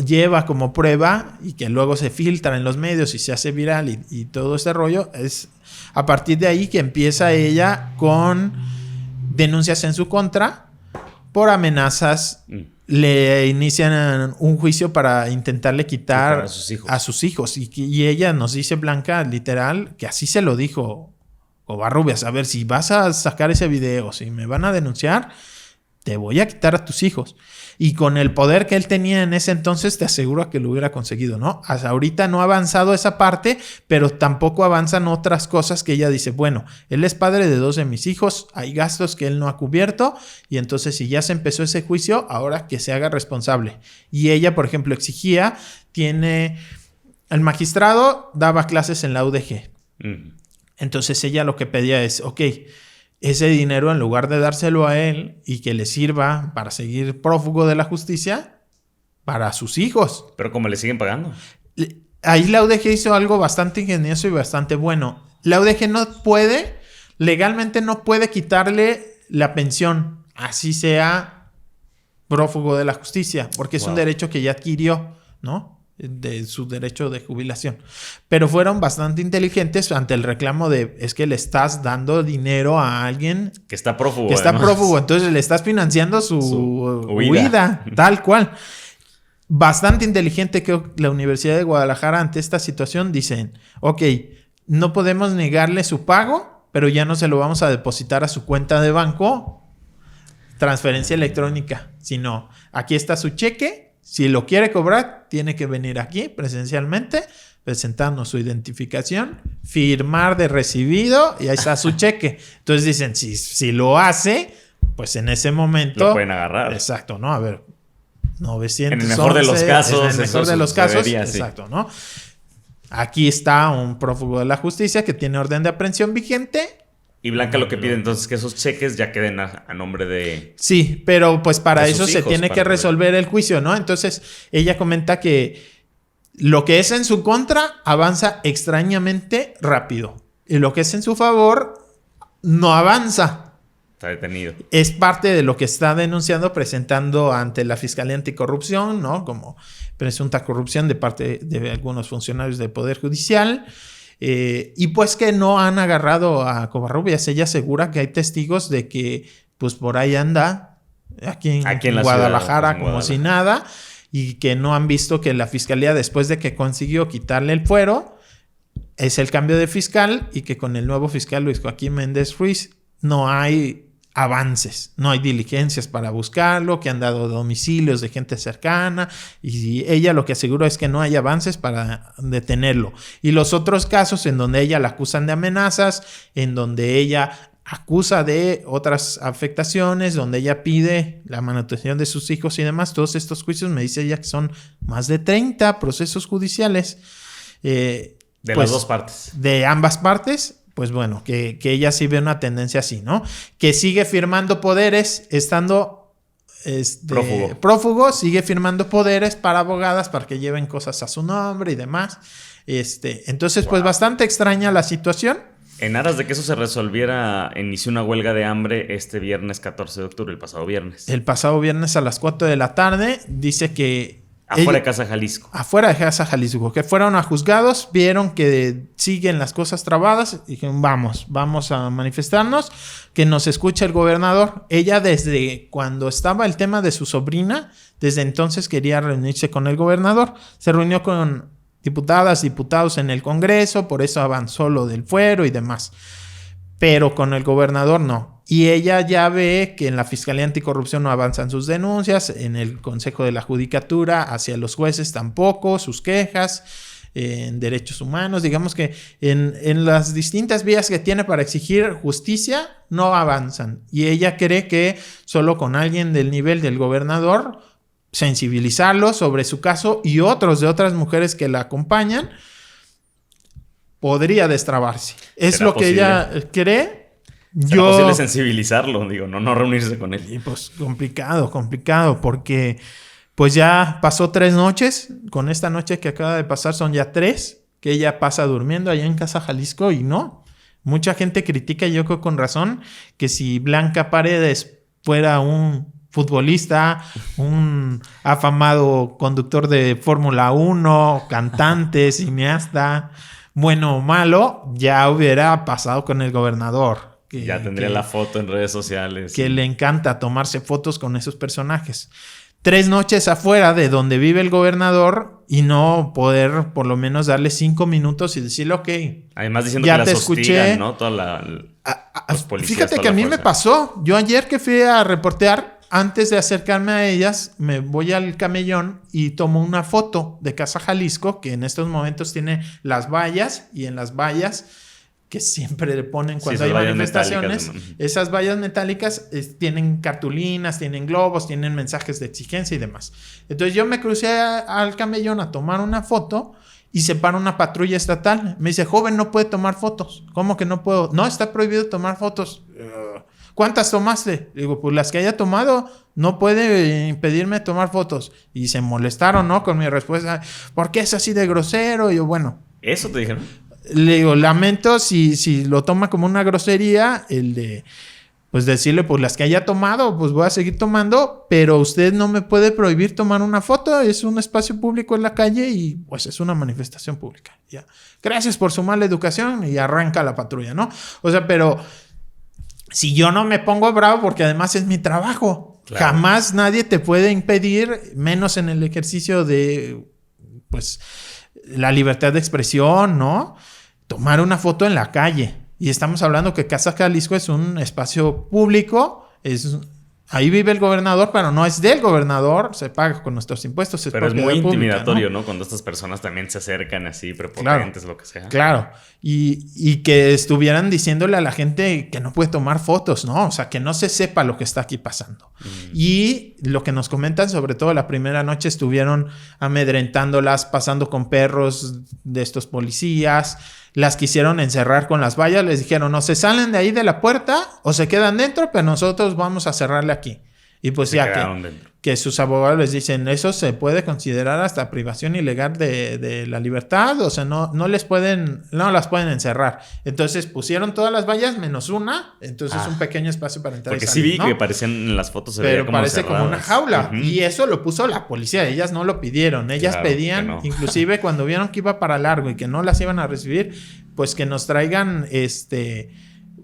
lleva como prueba y que luego se filtra en los medios y se hace viral y todo este rollo. Es a partir de ahí que empieza ella con denuncias en su contra por amenazas. Le inician un juicio para intentarle quitar a sus hijos. Y ella nos dice, Blanca, literal, que así se lo dijo Covarrubias, a ver, si vas a sacar ese video, si me van a denunciar, te voy a quitar a tus hijos. Y con el poder que él tenía en ese entonces, te aseguro que lo hubiera conseguido, ¿no? Hasta ahorita no ha avanzado esa parte, pero tampoco avanzan otras cosas que ella dice, bueno, él es padre de 2 de mis hijos, hay gastos que él no ha cubierto, y entonces si ya se empezó ese juicio, ahora que se haga responsable. Y ella, por ejemplo, exigía, el magistrado daba clases en la UDG. Entonces ella lo que pedía es, ok, ese dinero en lugar de dárselo a él y que le sirva para seguir prófugo de la justicia, para sus hijos. Pero como le siguen pagando. Ahí la UDG hizo algo bastante ingenioso y bastante bueno. La UDG legalmente no puede quitarle la pensión, así sea prófugo de la justicia, porque es un derecho que ya adquirió, ¿no? De su derecho de jubilación. Pero fueron bastante inteligentes ante el reclamo de es que le estás dando dinero a alguien que está prófugo. Entonces le estás financiando su huida, tal cual. Bastante inteligente que la Universidad de Guadalajara ante esta situación dicen, ok, no podemos negarle su pago, pero ya no se lo vamos a depositar a su cuenta de banco transferencia electrónica, sino aquí está su cheque. Si lo quiere cobrar, tiene que venir aquí presencialmente, presentarnos su identificación, firmar de recibido y ahí está su cheque. Entonces dicen, si lo hace, pues en ese momento... Lo pueden agarrar. Exacto, ¿no? A ver, 911... En el mejor de los casos. En el mejor de los casos, sí. exacto, ¿no? Aquí está un prófugo de la justicia que tiene orden de aprehensión vigente. Y Blanca lo que pide entonces es que esos cheques ya queden a nombre de... Sí, pero pues para eso se hijos, tiene que resolver el juicio, ¿no? Entonces ella comenta que lo que es en su contra avanza extrañamente rápido. Y lo que es en su favor no avanza. Está detenido. Es parte de lo que está denunciando, presentando ante la Fiscalía Anticorrupción, ¿no? Como presunta corrupción de parte de algunos funcionarios del Poder Judicial. Y pues que no han agarrado a Covarrubias. Ella asegura que hay testigos de que pues por ahí anda, aquí en Guadalajara, ciudad, como si nada, y que no han visto que la Fiscalía, después de que consiguió quitarle el fuero, es el cambio de fiscal, y que con el nuevo fiscal Luis Joaquín Méndez Ruiz no hay avances, no hay diligencias para buscarlo, que han dado domicilios de gente cercana, y ella lo que asegura es que no hay avances para detenerlo. Y los otros casos en donde ella la acusan de amenazas, en donde ella acusa de otras afectaciones, donde ella pide la manutención de sus hijos y demás, todos estos juicios me dice ella que son más de 30 procesos judiciales. De las dos partes. De ambas partes. Pues bueno, que ella sí ve una tendencia así, ¿no? Que sigue firmando poderes, estando prófugo, sigue firmando poderes para abogadas para que lleven cosas a su nombre y demás. Entonces, pues bastante extraña la situación. En aras de que eso se resolviera, inició una huelga de hambre este viernes 14 de octubre, el pasado viernes. El pasado viernes a las 4 de la tarde, dice que... Afuera de Casa Jalisco. Afuera de Casa Jalisco. Que fueron a juzgados, vieron que siguen las cosas trabadas y dijeron, vamos a manifestarnos, que nos escuche el gobernador. Ella desde cuando estaba el tema de su sobrina, desde entonces quería reunirse con el gobernador. Se reunió con diputadas, diputados en el Congreso, por eso avanzó lo del fuero y demás. Pero con el gobernador no. Y ella ya ve que en la Fiscalía Anticorrupción no avanzan sus denuncias, en el Consejo de la Judicatura hacia los jueces tampoco, sus quejas, en derechos humanos, digamos que en las distintas vías que tiene para exigir justicia no avanzan. Y ella cree que solo con alguien del nivel del gobernador, sensibilizarlo sobre su caso y otros de otras mujeres que la acompañan, podría destrabarse. Es lo que ella cree. ¿Será posible sensibilizarlo? Digo, no reunirse con él. Y pues complicado, porque pues ya pasó 3 noches. Con esta noche que acaba de pasar son ya 3 que ella pasa durmiendo allá en Casa Jalisco y no. Mucha gente critica, yo creo con razón, que si Blanca Paredes fuera un futbolista, un afamado conductor de Fórmula 1, cantante, cineasta, bueno o malo, ya hubiera pasado con el gobernador. Ya tendría la foto en redes sociales. Que le encanta tomarse fotos con esos personajes. 3 noches afuera de donde vive el gobernador y no poder por lo menos darle 5 minutos y decirle, ok. Además diciendo ya que te las hostigan, escuché, ¿no? Los policías. Fíjate que a mí me pasó. Yo ayer que fui a reportear, antes de acercarme a ellas, me voy al camellón y tomo una foto de Casa Jalisco, que en estos momentos tiene las vallas, y en las vallas que siempre le ponen cuando hay manifestaciones, esas vallas metálicas tienen cartulinas, tienen globos, tienen mensajes de exigencia y demás. Entonces yo me crucé al camellón a tomar una foto y se para una patrulla estatal. Me dice, joven, no puede tomar fotos. ¿Cómo que no puedo? No, está prohibido tomar fotos. ¿Cuántas tomaste? Digo, pues las que haya tomado, no puede impedirme tomar fotos. Y se molestaron, ¿no? Con mi respuesta. ¿Por qué es así de grosero? Y yo, bueno. ¿Eso te dijeron? Le digo, lamento si lo toma como una grosería, el de, pues decirle, pues las que haya tomado, pues voy a seguir tomando, pero usted no me puede prohibir tomar una foto, es un espacio público en la calle y pues es una manifestación pública. Ya. Gracias por su mala educación y arranca la patrulla, ¿no? O sea, pero si yo no me pongo bravo, porque además es mi trabajo, claro. Jamás nadie te puede impedir, menos en el ejercicio de, pues, la libertad de expresión, ¿no? Tomar una foto en la calle. Y estamos hablando que Casa Jalisco es un espacio público, es ahí vive el gobernador, pero no es del gobernador, se paga con nuestros impuestos. Pero es muy intimidatorio, ¿no? Cuando estas personas también se acercan así, prepotentes, lo que sea. Claro, y que estuvieran diciéndole a la gente que no puede tomar fotos, ¿no? O sea, que no se sepa lo que está aquí pasando. Y lo que nos comentan, sobre todo la primera noche, estuvieron amedrentándolas, pasando con perros de estos policías, las quisieron encerrar con las vallas, les dijeron, o se salen de ahí de la puerta o se quedan dentro, pero nosotros vamos a cerrarle aquí. Y pues se ya que sus abogados les dicen, eso se puede considerar hasta privación ilegal de la libertad, o sea, no las pueden encerrar. Entonces pusieron todas las vallas menos una, entonces un pequeño espacio para entrar porque y salir, sí vi, ¿no? Que ¿no? parecían en las fotos, pero parece como una jaula. Y eso lo puso la policía, ellas no lo pidieron, ellas pedían, no. Inclusive cuando vieron que iba para largo y que no las iban a recibir, pues que nos traigan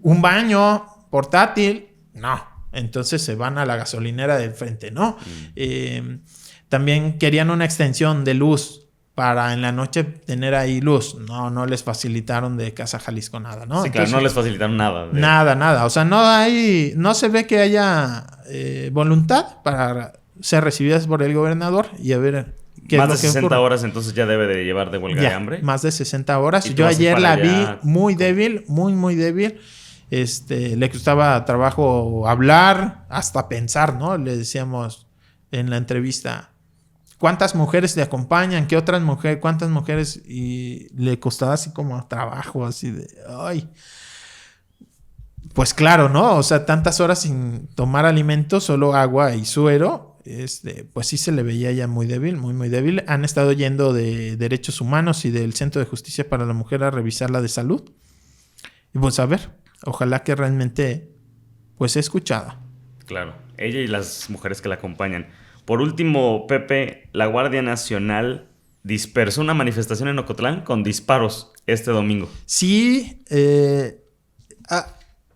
un baño portátil, no. Entonces se van a la gasolinera del frente, ¿no? También querían una extensión de luz para en la noche tener ahí luz. No les facilitaron de Casa Jalisco nada, ¿no? Sí, entonces, claro, no les facilitaron nada. Nada. O sea, no se ve que haya voluntad para ser recibidas por el gobernador y a ver qué más es lo de que 60 ocurre. Horas entonces ya debe de llevar de huelga de hambre. Más de 60 horas. Yo ayer la vi muy débil, muy débil. Le costaba trabajo hablar, hasta pensar, ¿no? Le decíamos en la entrevista, ¿cuántas mujeres te acompañan? ¿Qué otras mujeres? ¿Cuántas mujeres? Y le costaba así como trabajo, así de, ay. Pues claro, ¿no? O sea, tantas horas sin tomar alimentos, solo agua y suero, pues sí se le veía ya muy débil, muy débil. Han estado yendo de Derechos Humanos y del Centro de Justicia para la Mujer a revisarla de salud. Y pues a ver. Ojalá que realmente pues sea escuchada. Claro, ella y las mujeres que la acompañan. Por último, Pepe, la Guardia Nacional dispersó una manifestación en Ocotlán con disparos este domingo. Sí,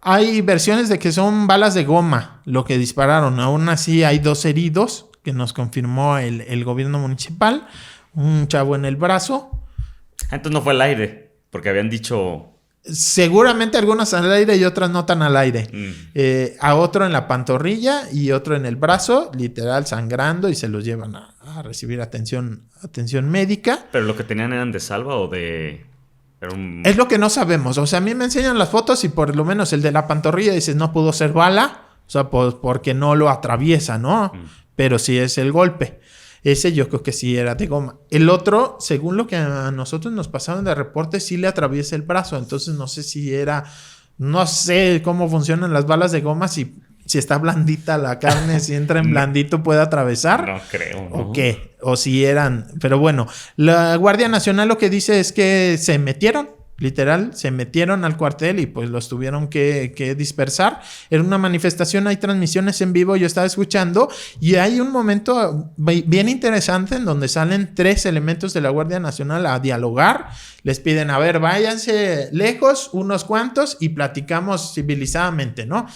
hay versiones de que son balas de goma lo que dispararon. Aún así hay 2 heridos que nos confirmó el gobierno municipal. Un chavo en el brazo. Entonces no fue al aire, porque habían dicho... Seguramente algunas al aire y otras no tan al aire. A otro en la pantorrilla y otro en el brazo, literal sangrando, y se los llevan a recibir atención médica. ¿Pero lo que tenían eran de salva o de...? Es lo que no sabemos. O sea, a mí me enseñan las fotos y por lo menos el de la pantorrilla dices no pudo ser bala. O sea, porque no lo atraviesa, ¿no? Pero sí es el golpe. Ese yo creo que sí era de goma. El otro, según lo que a nosotros nos pasaron de reporte, sí le atraviesa el brazo. Entonces no sé si era... No sé cómo funcionan las balas de goma. Si está blandita la carne, si entra en blandito puede atravesar. No creo, ¿no? ¿O qué? O si eran... Pero bueno, la Guardia Nacional lo que dice es que se metieron. Literal, se metieron al cuartel y pues los tuvieron que dispersar. Era una manifestación, hay transmisiones en vivo, yo estaba escuchando y hay un momento bien interesante en donde salen 3 elementos de la Guardia Nacional a dialogar. Les piden, a ver, váyanse lejos, unos cuantos y platicamos civilizadamente, ¿no?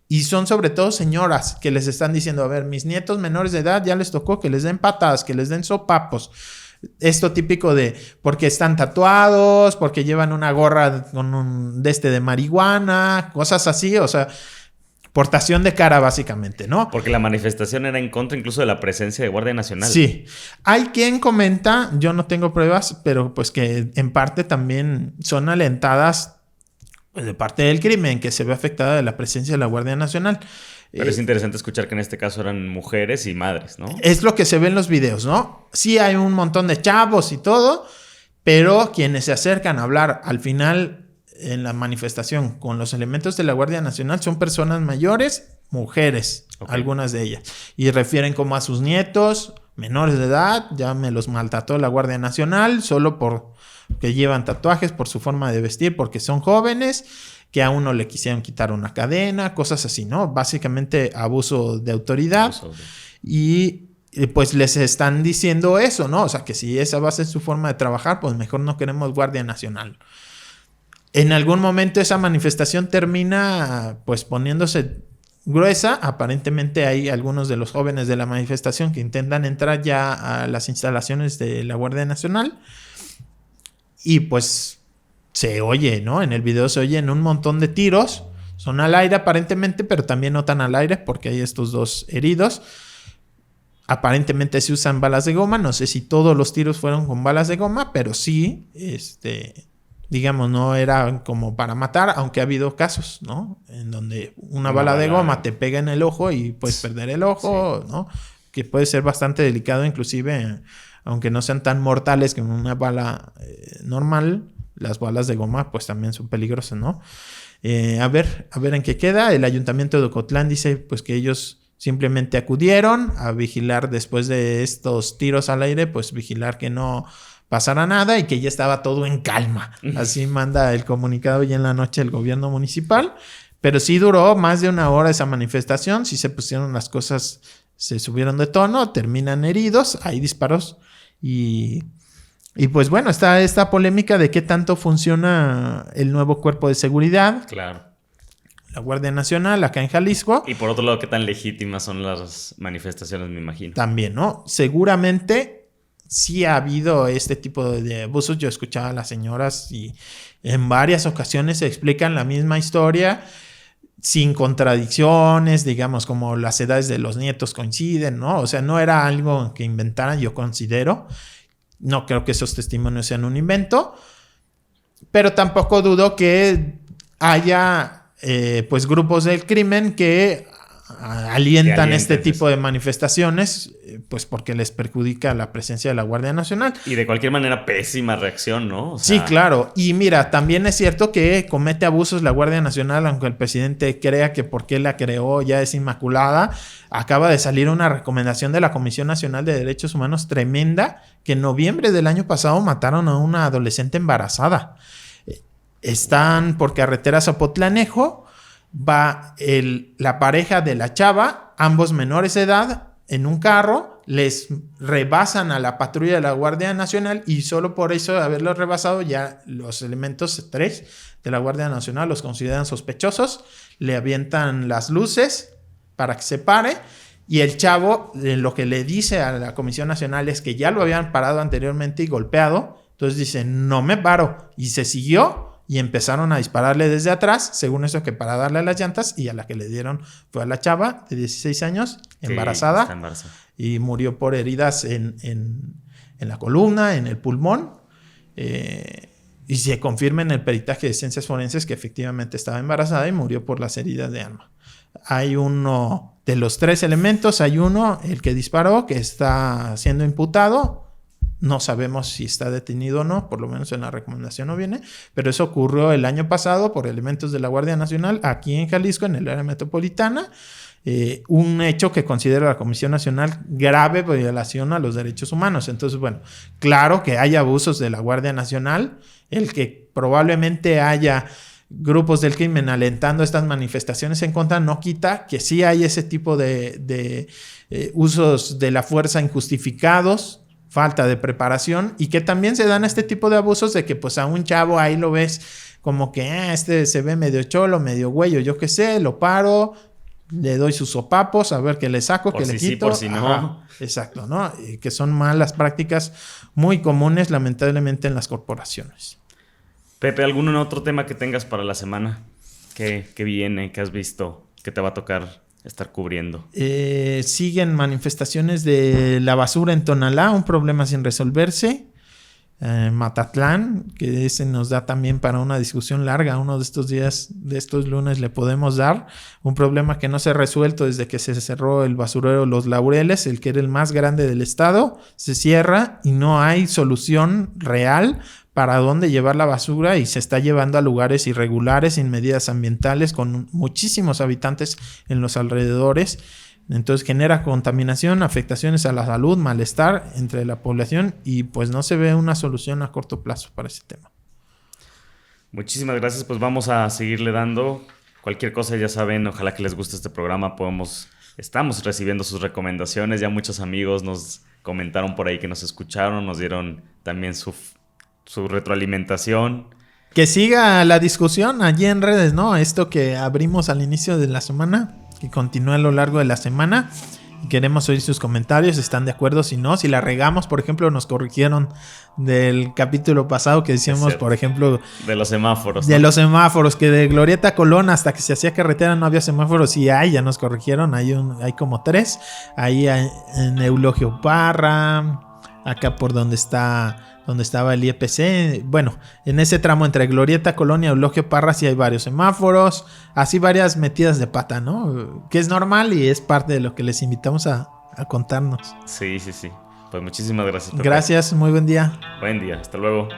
Y son sobre todo señoras que les están diciendo, a ver, mis nietos menores de edad ya les tocó que les den patadas, que les den sopapos. Esto típico de porque están tatuados, porque llevan una gorra con un de marihuana, cosas así, o sea, portación de cara básicamente, ¿no? Porque la manifestación era en contra incluso de la presencia de Guardia Nacional. Sí. Hay quien comenta, yo no tengo pruebas, pero pues que en parte también son alentadas pues, de parte del crimen, que se ve afectada de la presencia de la Guardia Nacional. Pero es interesante escuchar que en este caso eran mujeres y madres, ¿no? Es lo que se ve en los videos, ¿no? Sí hay un montón de chavos y todo, pero quienes se acercan a hablar al final en la manifestación con los elementos de la Guardia Nacional son personas mayores, mujeres, algunas de ellas. Y refieren como a sus nietos menores de edad, ya me los maltrató la Guardia Nacional, solo porque llevan tatuajes, por su forma de vestir, porque son jóvenes, que a uno le quisieron quitar una cadena, cosas así, ¿no? Básicamente abuso de autoridad. Y pues les están diciendo eso, ¿no? O sea, que si esa va a ser su forma de trabajar, pues mejor no queremos Guardia Nacional. En algún momento esa manifestación termina pues poniéndose gruesa. Aparentemente hay algunos de los jóvenes de la manifestación que intentan entrar ya a las instalaciones de la Guardia Nacional. Y pues se oye, ¿no? En el video se oyen un montón de tiros. Son al aire aparentemente, pero también no tan al aire porque hay estos 2 heridos. Aparentemente se usan balas de goma. No sé si todos los tiros fueron con balas de goma, pero sí, digamos, no era como para matar, aunque ha habido casos, ¿no? En donde una bala de goma te pega en el ojo y puedes perder el ojo, sí, ¿no? Que puede ser bastante delicado, inclusive, aunque no sean tan mortales como una bala normal, las balas de goma pues también son peligrosas, ¿no? A ver en qué queda. El ayuntamiento de Ocotlán dice pues que ellos simplemente acudieron a vigilar después de estos tiros al aire, pues vigilar que no pasara nada y que ya estaba todo en calma. Así manda el comunicado ya en la noche el gobierno municipal. Pero sí duró más de 1 hora esa manifestación. Sí se pusieron las cosas, se subieron de tono, terminan heridos, hay disparos y pues bueno, está esta polémica de qué tanto funciona el nuevo cuerpo de seguridad. Claro. La Guardia Nacional acá en Jalisco. Y por otro lado, qué tan legítimas son las manifestaciones, me imagino. También, ¿no? Seguramente sí ha habido este tipo de abusos. Yo escuchaba a las señoras y en varias ocasiones se explican la misma historia sin contradicciones, digamos, como las edades de los nietos coinciden, ¿no? O sea, no era algo que inventaran, yo considero. No creo que esos testimonios sean un invento, pero tampoco dudo que haya pues grupos del crimen que alientan este tipo de manifestaciones, pues porque les perjudica la presencia de la Guardia Nacional. Y de cualquier manera, pésima reacción, ¿no? O sea... Sí, claro. Y mira, también es cierto que comete abusos la Guardia Nacional, aunque el presidente crea que porque la creó ya es inmaculada. Acaba de salir una recomendación de la Comisión Nacional de Derechos Humanos tremenda, que en noviembre del año pasado mataron a una adolescente embarazada. Están por carretera Zapotlanejo, va la pareja de la chava, ambos menores de edad, en un carro, les rebasan a la patrulla de la Guardia Nacional y solo por eso de haberlos rebasado ya los elementos 3 de la Guardia Nacional los consideran sospechosos, le avientan las luces para que se pare y el chavo lo que le dice a la Comisión Nacional es que ya lo habían parado anteriormente y golpeado, entonces dice no me paro y se siguió. Y empezaron a dispararle desde atrás, según eso que para darle a las llantas, y a la que le dieron fue a la chava de 16 años, embarazada, sí, embarazada. Y murió por heridas en la columna, en el pulmón, y se confirma en el peritaje de ciencias forenses que efectivamente estaba embarazada y murió por las heridas de arma. Hay uno de los 3 elementos, hay uno, el que disparó, que está siendo imputado. No sabemos si está detenido o no, por lo menos en la recomendación no viene, pero eso ocurrió el año pasado por elementos de la Guardia Nacional aquí en Jalisco, en el área metropolitana. Un hecho que considera la Comisión Nacional grave violación a los derechos humanos. Entonces, bueno, claro que hay abusos de la Guardia Nacional, el que probablemente haya grupos del crimen alentando estas manifestaciones en contra no quita que sí hay ese tipo de usos de la fuerza injustificados, falta de preparación y que también se dan este tipo de abusos de que pues a un chavo ahí lo ves como que se ve medio cholo, medio güey, o yo qué sé, lo paro, le doy sus sopapos a ver qué le saco, por qué si le sí, quito. por si no. Ajá, exacto, ¿no? Que son malas prácticas muy comunes lamentablemente en las corporaciones. Pepe, ¿algún otro tema que tengas para la semana? ¿Qué viene? ¿Qué has visto? ¿Qué te va a tocar estar cubriendo? Siguen manifestaciones de la basura en Tonalá, un problema sin resolverse. Matatlán, que ese nos da también para una discusión larga. Uno de estos días, de estos lunes, le podemos dar un problema que no se ha resuelto desde que se cerró el basurero Los Laureles, el que era el más grande del estado. Se cierra y no hay solución real para dónde llevar la basura y se está llevando a lugares irregulares sin medidas ambientales con muchísimos habitantes en los alrededores. Entonces genera contaminación, afectaciones a la salud, malestar entre la población y pues no se ve una solución a corto plazo para ese tema. Muchísimas gracias, pues vamos a seguirle dando. Cualquier cosa ya saben, ojalá que les guste este programa, estamos recibiendo sus recomendaciones, ya muchos amigos nos comentaron por ahí que nos escucharon, nos dieron también su retroalimentación. Que siga la discusión allí en redes, ¿no? Esto que abrimos al inicio de la semana, que continúe a lo largo de la semana. Queremos oír sus comentarios, ¿están de acuerdo? Si no, si la regamos, por ejemplo, nos corrigieron del capítulo pasado que decíamos, por ejemplo... De los semáforos. De los semáforos, que de Glorieta a Colón hasta que se hacía carretera no había semáforos y ya nos corrigieron, hay como 3. Ahí en Eulogio Parra, acá por donde estaba el IEPC. Bueno, en ese tramo entre Glorieta, Colón y Eulogio Parra sí hay varios semáforos, así varias metidas de pata, ¿no? Que es normal y es parte de lo que les invitamos a contarnos. Sí. Pues muchísimas gracias, Pepe. Gracias, muy buen día. Buen día, hasta luego.